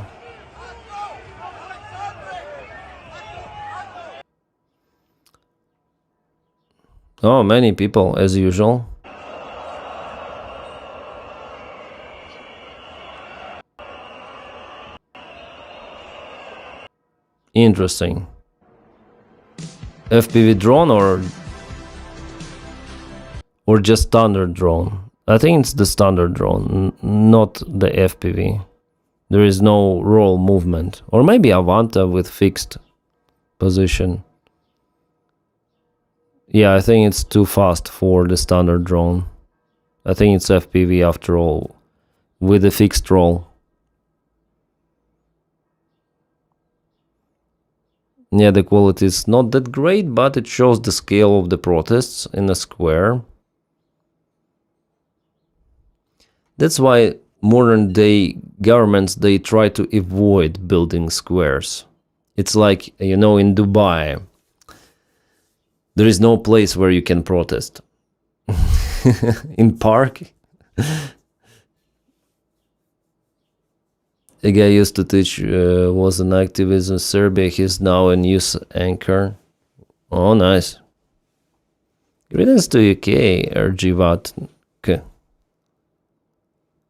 Oh, many people, as usual. Interesting. FPV drone or just standard drone? I think it's the standard drone, not the FPV. There is no roll movement. Or maybe Avanta with fixed position. Yeah, I think it's too fast for the standard drone. I think it's FPV after all, with a fixed roll. Yeah, the quality is not that great, but it shows the scale of the protests in a square. That's why modern day governments, they try to avoid building squares. It's like, you know, in Dubai, there is no place where you can protest. In park, a guy used to teach, was an activist in Serbia. He's now a news anchor. Oh, nice. Greetings to UK, Erjivat. Okay.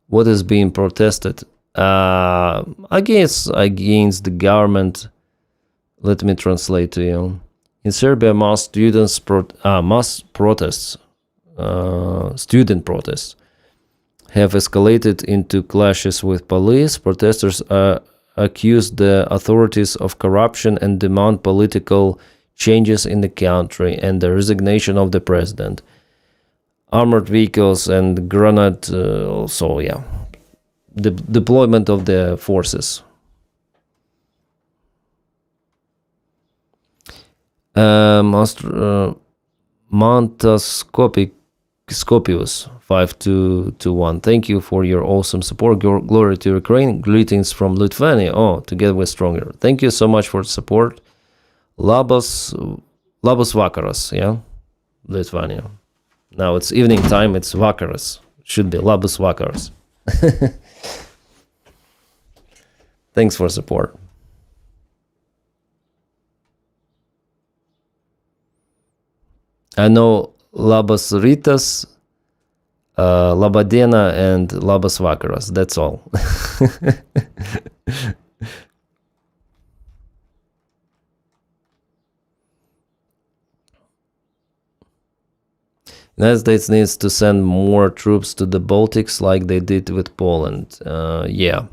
What is being protested? Against the government. Let me translate to you. In Serbia, mass student protests have escalated into clashes with police. Protesters accuse the authorities of corruption and demand political changes in the country and the resignation of the president. Armored vehicles and grenade, also, yeah, the deployment of the forces. Scopius 5221. Thank you for your awesome support. Glory to Ukraine. Greetings from Lithuania. Oh, together we're stronger. Thank you so much for the support. Labas vakaras, yeah? Lithuania. Now it's evening time, it's vakaras. Should be labas vakaras. Thanks for support. I know labas rytas, labadiena, and labas vakaras. That's all. United States needs to send more troops to the Baltics like they did with Poland. Yeah.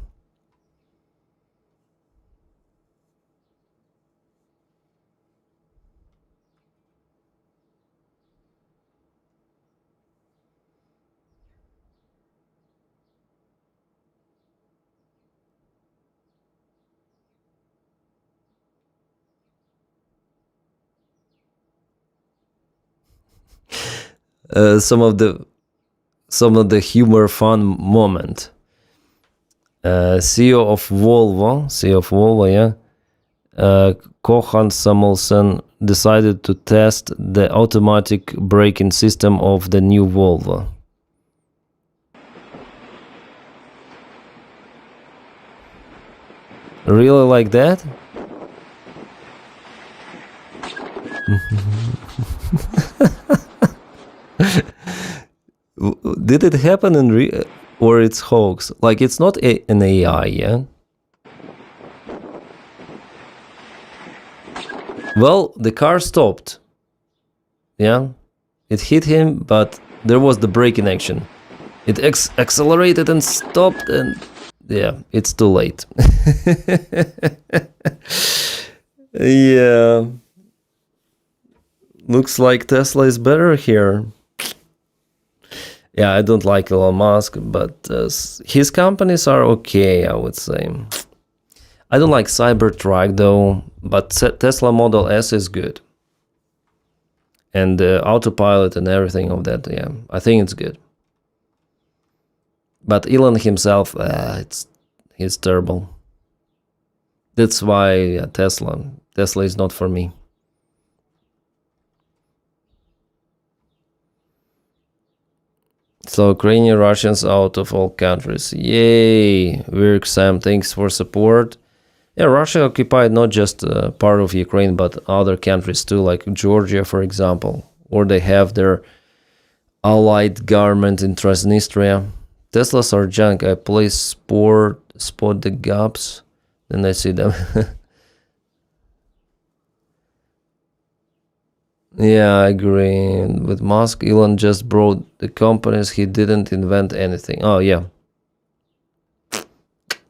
Some of the humor fun moment. CEO of Volvo, yeah, Kohan Samuelson decided to test the automatic braking system of the new Volvo. Really like that? Did it happen in or it's hoax? Like, it's not an AI, yeah? Well, the car stopped. Yeah? It hit him, but there was the braking action. It accelerated and stopped, and yeah, it's too late. Yeah. Looks like Tesla is better here. Yeah, I don't like Elon Musk, but his companies are okay, I would say. I don't like Cybertruck though, but Tesla Model S is good. And autopilot and everything of that, yeah, I think it's good. But Elon himself, he's terrible. That's why Tesla is not for me. So Ukrainian Russians out of all countries. Yay! Virk Sam, thanks for support. Yeah, Russia occupied not just part of Ukraine, but other countries too, like Georgia, for example. Or they have their allied government in Transnistria. Teslas are junk. I play spot the gaps, then I see them. Yeah, I agree. With Musk, Elon just brought the companies. He didn't invent anything. Oh, yeah.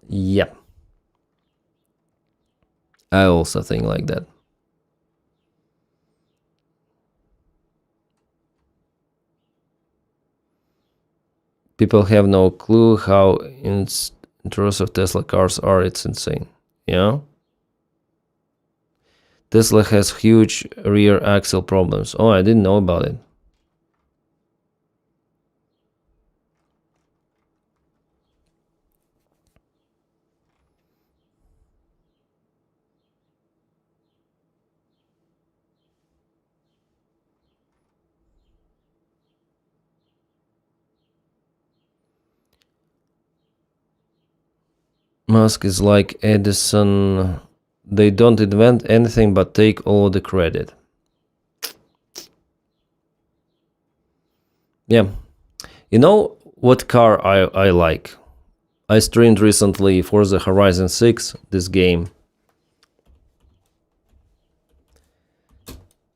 Yeah. I also think like that. People have no clue how intrusive Tesla cars are. It's insane. Yeah. Tesla has huge rear axle problems. Oh, I didn't know about it. Musk is like Edison. They don't invent anything but take all the credit. Yeah. You know what car I like? I streamed recently Forza Horizon 6, this game.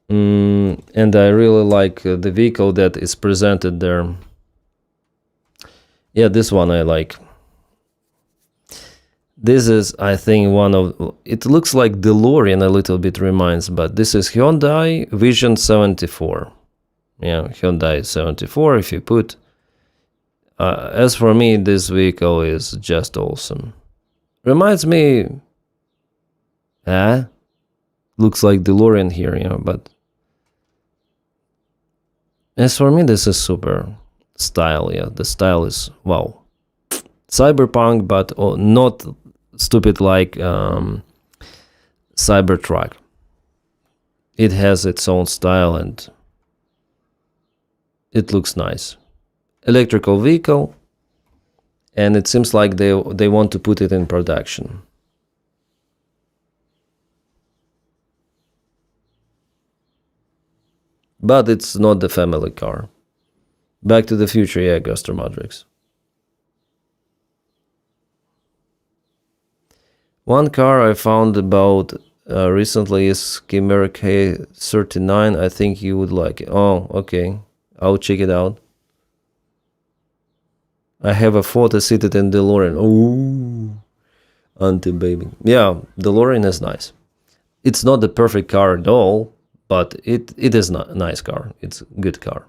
And I really like the vehicle that is presented there. Yeah, this one I like. This is, I think, one of... It looks like DeLorean a little bit reminds, but this is Hyundai Vision 74. Yeah, Hyundai 74, if you put... as for me, this vehicle is just awesome. Reminds me... Looks like DeLorean here, yeah, but... As for me, this is super style, yeah. The style is, wow. Cyberpunk, but not stupid like Cybertruck. It has its own style and it looks nice. Electrical vehicle, and it seems like they want to put it in production. But it's not the family car. Back to the Future, yeah, Guster Matrix. One car I found about recently is Chimera K39. I think you would like it. Oh, okay. I'll check it out. I have a photo seated in DeLorean. Oh, auntie baby. Yeah, DeLorean is nice. It's not the perfect car at all, but it is a nice car. It's a good car.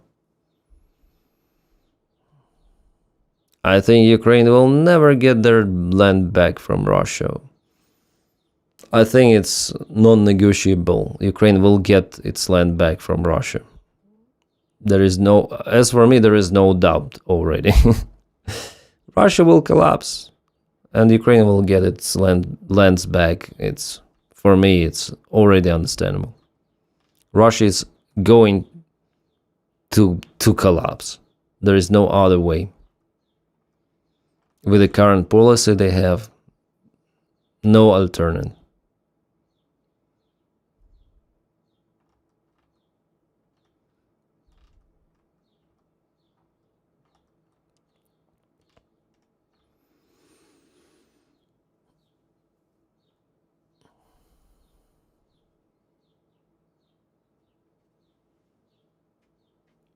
I think Ukraine will never get their land back from Russia. I think it's non-negotiable. Ukraine will get its land back from Russia. There is no, as for me, there is no doubt already. Russia will collapse, and Ukraine will get its lands back. It's, for me, it's already understandable. Russia is going to collapse. There is no other way. With the current policy, they have no alternative.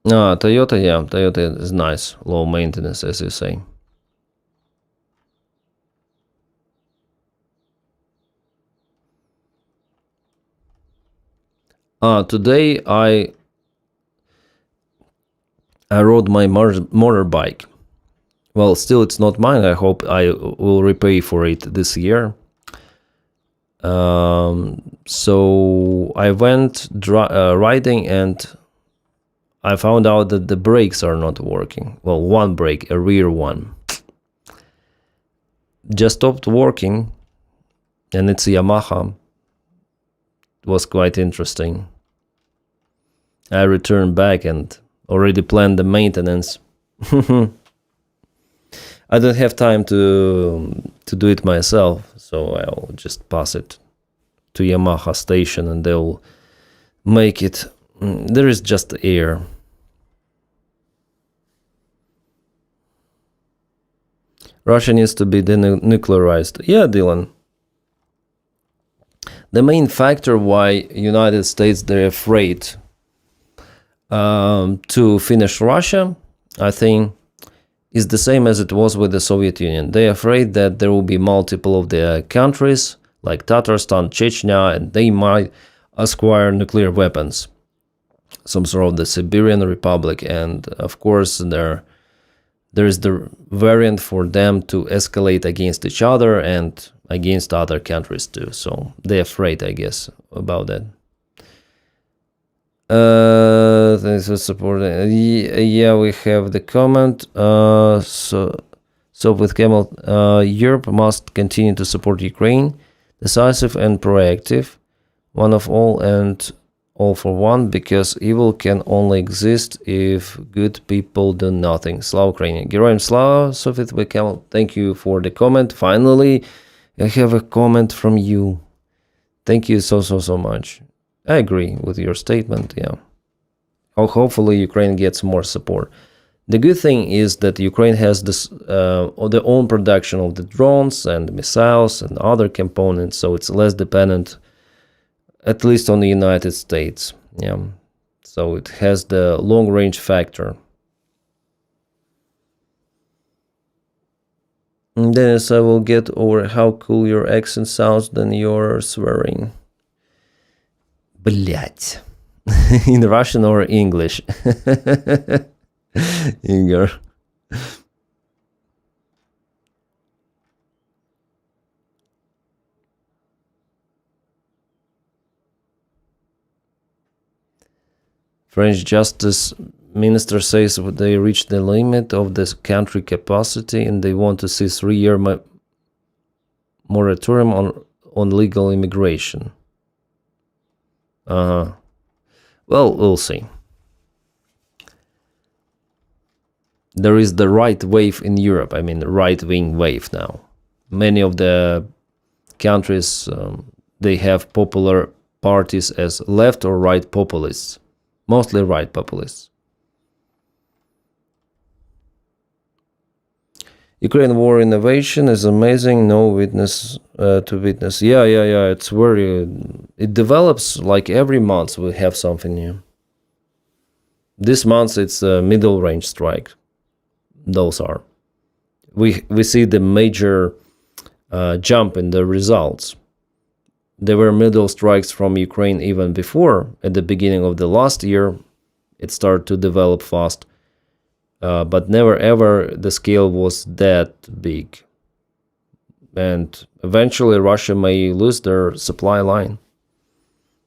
Toyota, yeah, Toyota is nice, low maintenance, as you say. Today I rode my motorbike. Well, still it's not mine. I hope I will repay for it this year. So I went riding and I found out that the brakes are not working. Well, one brake, a rear one, just stopped working, and it's a Yamaha. It was quite interesting. I returned back and already planned the maintenance. I don't have time to do it myself, so I'll just pass it to Yamaha station and they'll make it. There is just air. Russia needs to be denuclearized. Yeah, Dylan. The main factor why United States, they're afraid to finish Russia, I think, is the same as it was with the Soviet Union. They're afraid that there will be multiple of the countries like Tatarstan, Chechnya, and they might acquire nuclear weapons. Some sort of the Siberian Republic, and of course there is the variant for them to escalate against each other and against other countries too. So they're afraid, I guess, about that. Thanks for supporting. Yeah, we have the comment. So with Camel, Europe must continue to support Ukraine, decisive and proactive, one of all and all for one, because evil can only exist if good people do nothing. Slava Ukrainian. Героям слава, Soviet with Camel. Thank you for the comment. Finally, I have a comment from you. Thank you so much. I agree with your statement, yeah. Hopefully Ukraine gets more support. The good thing is that Ukraine has this their own production of the drones and missiles and other components, so it's less dependent, at least on the United States. Yeah, so it has the long-range factor. And Dennis, I will get over how cool your accent sounds than your swearing. Блять. In Russian or English? Igor. French Justice Minister says they reached the limit of this country capacity and they want to see 3-year moratorium on legal immigration. Well, we'll see. There is the right wave in Europe, I mean right-wing wave now. Many of the countries, they have popular parties as left or right populists. Mostly right populists. Ukraine war innovation is amazing, no witness to witness. Yeah, it's very... It develops like every month we have something new. This month it's a middle range strike. Those are. We see the major jump in the results. There were middle strikes from Ukraine even before. At the beginning of the last year, it started to develop fast. But never ever the scale was that big. And eventually Russia may lose their supply line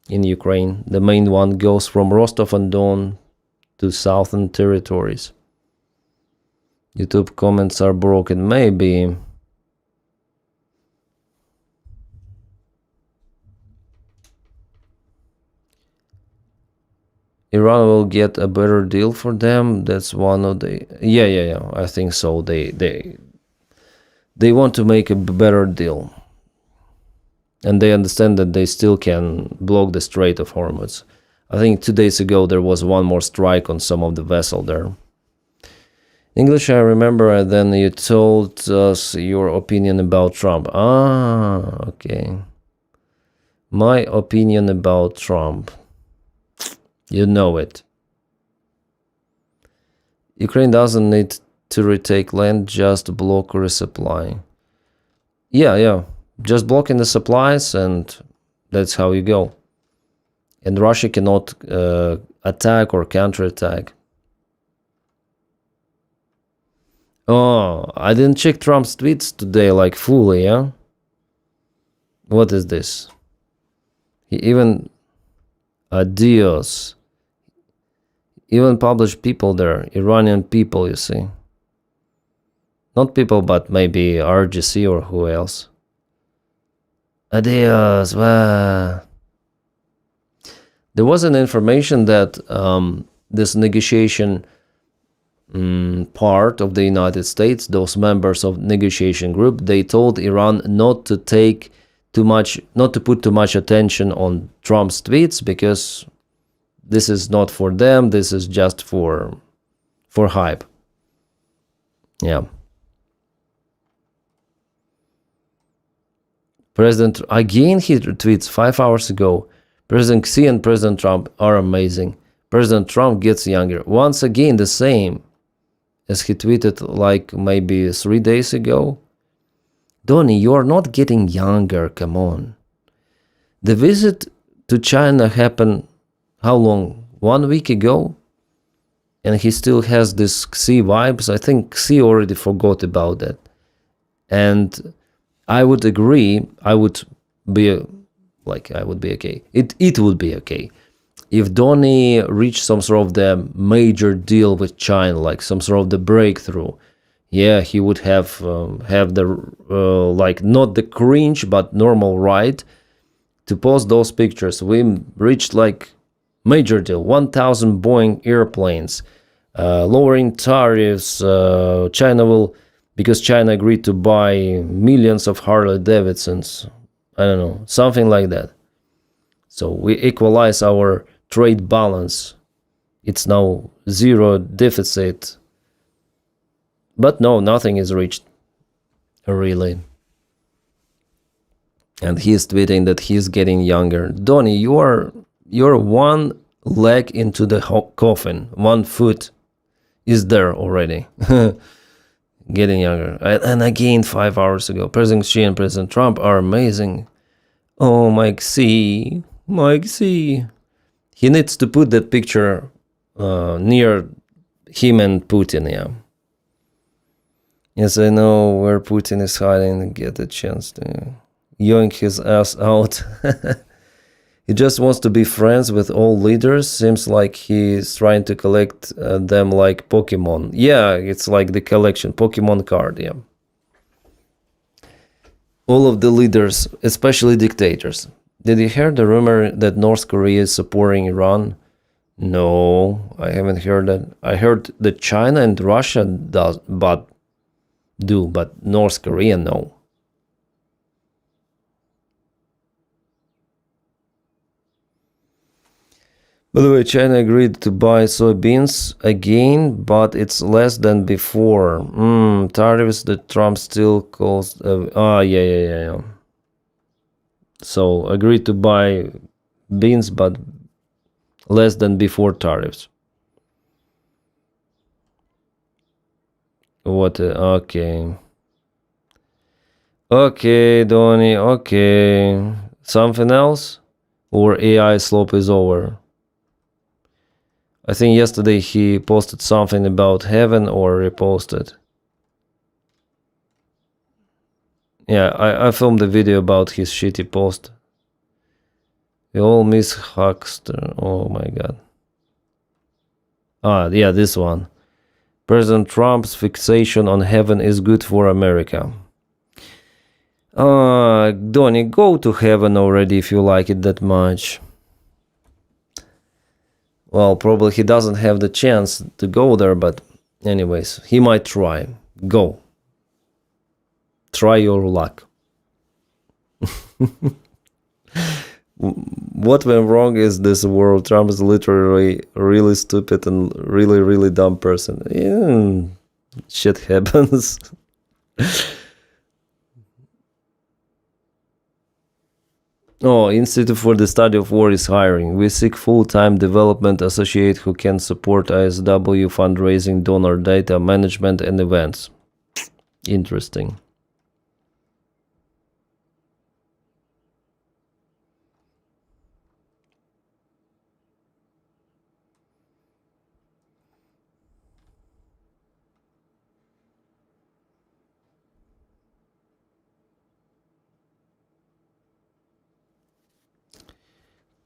in Ukraine. The main one goes from Rostov-on-Don to southern territories. YouTube comments are broken, maybe. Iran will get a better deal for them. That's one of the... Yeah. I think so. They want to make a better deal. And they understand that they still can block the Strait of Hormuz. I think 2 days ago there was one more strike on some of the vessel there. English, I remember, and then you told us your opinion about Trump. Okay. My opinion about Trump. You know it. Ukraine doesn't need to retake land, just block resupply. Yeah. Just blocking the supplies and that's how you go. And Russia cannot attack or counterattack. Oh, I didn't check Trump's tweets today like fully, yeah? What is this? He even... Adios. Even published people there. Iranian people, you see. Not people, but maybe RGC or who else. Adios. Wow. There was an information that this negotiation part of the United States, those members of negotiation group, they told Iran not to put too much attention on Trump's tweets because this is not for them, this is just for hype. Yeah. President, again he tweets 5 hours ago, President Xi and President Trump are amazing. President Trump gets younger. Once again the same as he tweeted like maybe 3 days ago. Donnie, you're not getting younger, come on. The visit to China happened, how long? 1 week ago? and he still has this Xi vibes. I think Xi already forgot about that. And I would agree, I would be okay. It would be okay if Donny reached some sort of the major deal with China, like some sort of the breakthrough. Yeah, he would have the like not the cringe but normal right to post those pictures. We reached like major deal, 1,000 Boeing airplanes, lowering tariffs. China will, because China agreed to buy millions of Harley Davidsons. I don't know, something like that. So we equalize our trade balance. It's now zero deficit. But no, nothing is reached, really. And he's tweeting that he's getting younger. Donny, you're one leg into the coffin. 1 foot is there already. Getting younger. And again, 5 hours ago, President Xi and President Trump are amazing. Oh, Mike C. He needs to put that picture near him and Putin, yeah. Yes, I know where Putin is hiding. Get a chance to yoink his ass out. He just wants to be friends with all leaders. Seems like he's trying to collect them like Pokemon. Yeah, it's like the collection, Pokemon card, yeah. All of the leaders, especially dictators. Did you hear the rumor that North Korea is supporting Iran? No, I haven't heard that. I heard that China and Russia but North Korea, no. By the way, China agreed to buy soybeans again, but it's less than before. Tariffs that Trump still calls... yeah. So, agreed to buy beans, but less than before tariffs. What? Okay. Okay, Donny, okay. Something else? Or AI slope is over? I think yesterday he posted something about heaven or reposted. Yeah, I filmed a video about his shitty post. We all miss Huckster. Oh my god. Yeah, this one. President Trump's fixation on heaven is good for America. Donny, go to heaven already if you like it that much. Well, probably he doesn't have the chance to go there, but anyways, he might try. Go. Try your luck. What went wrong is this world. Trump is literally really stupid and really, really dumb person. Yeah, shit happens. Oh, Institute for the Study of War is hiring. We seek full-time development associate who can support ISW fundraising, donor data management, and events. Interesting.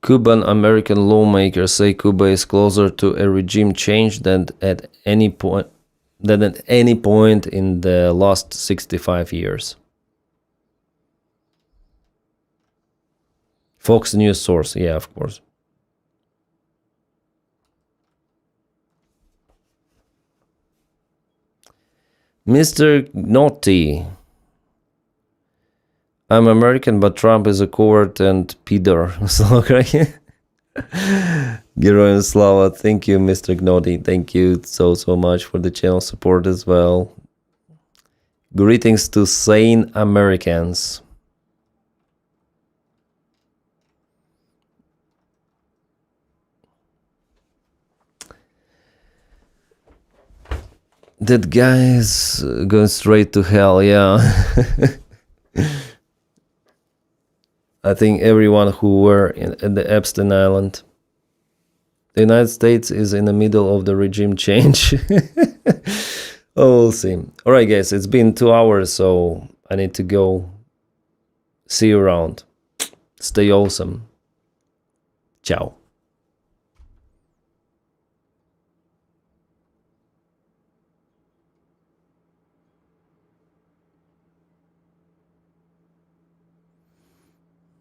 Cuban American lawmakers say Cuba is closer to a regime change than at any point in the last 65 years. Fox News source, yeah, of course. Mr. Naughty. I'm American, but Trump is a coward and pedo. Героям слава. Thank you, Mr. Gnodi. Thank you so much for the channel support as well. Greetings to sane Americans. That guy is going straight to hell, yeah. I think everyone who were in the Epstein Island. The United States is in the middle of the regime change. Oh, we'll see. All right, guys, it's been 2 hours, so I need to go. See you around. Stay awesome. Ciao.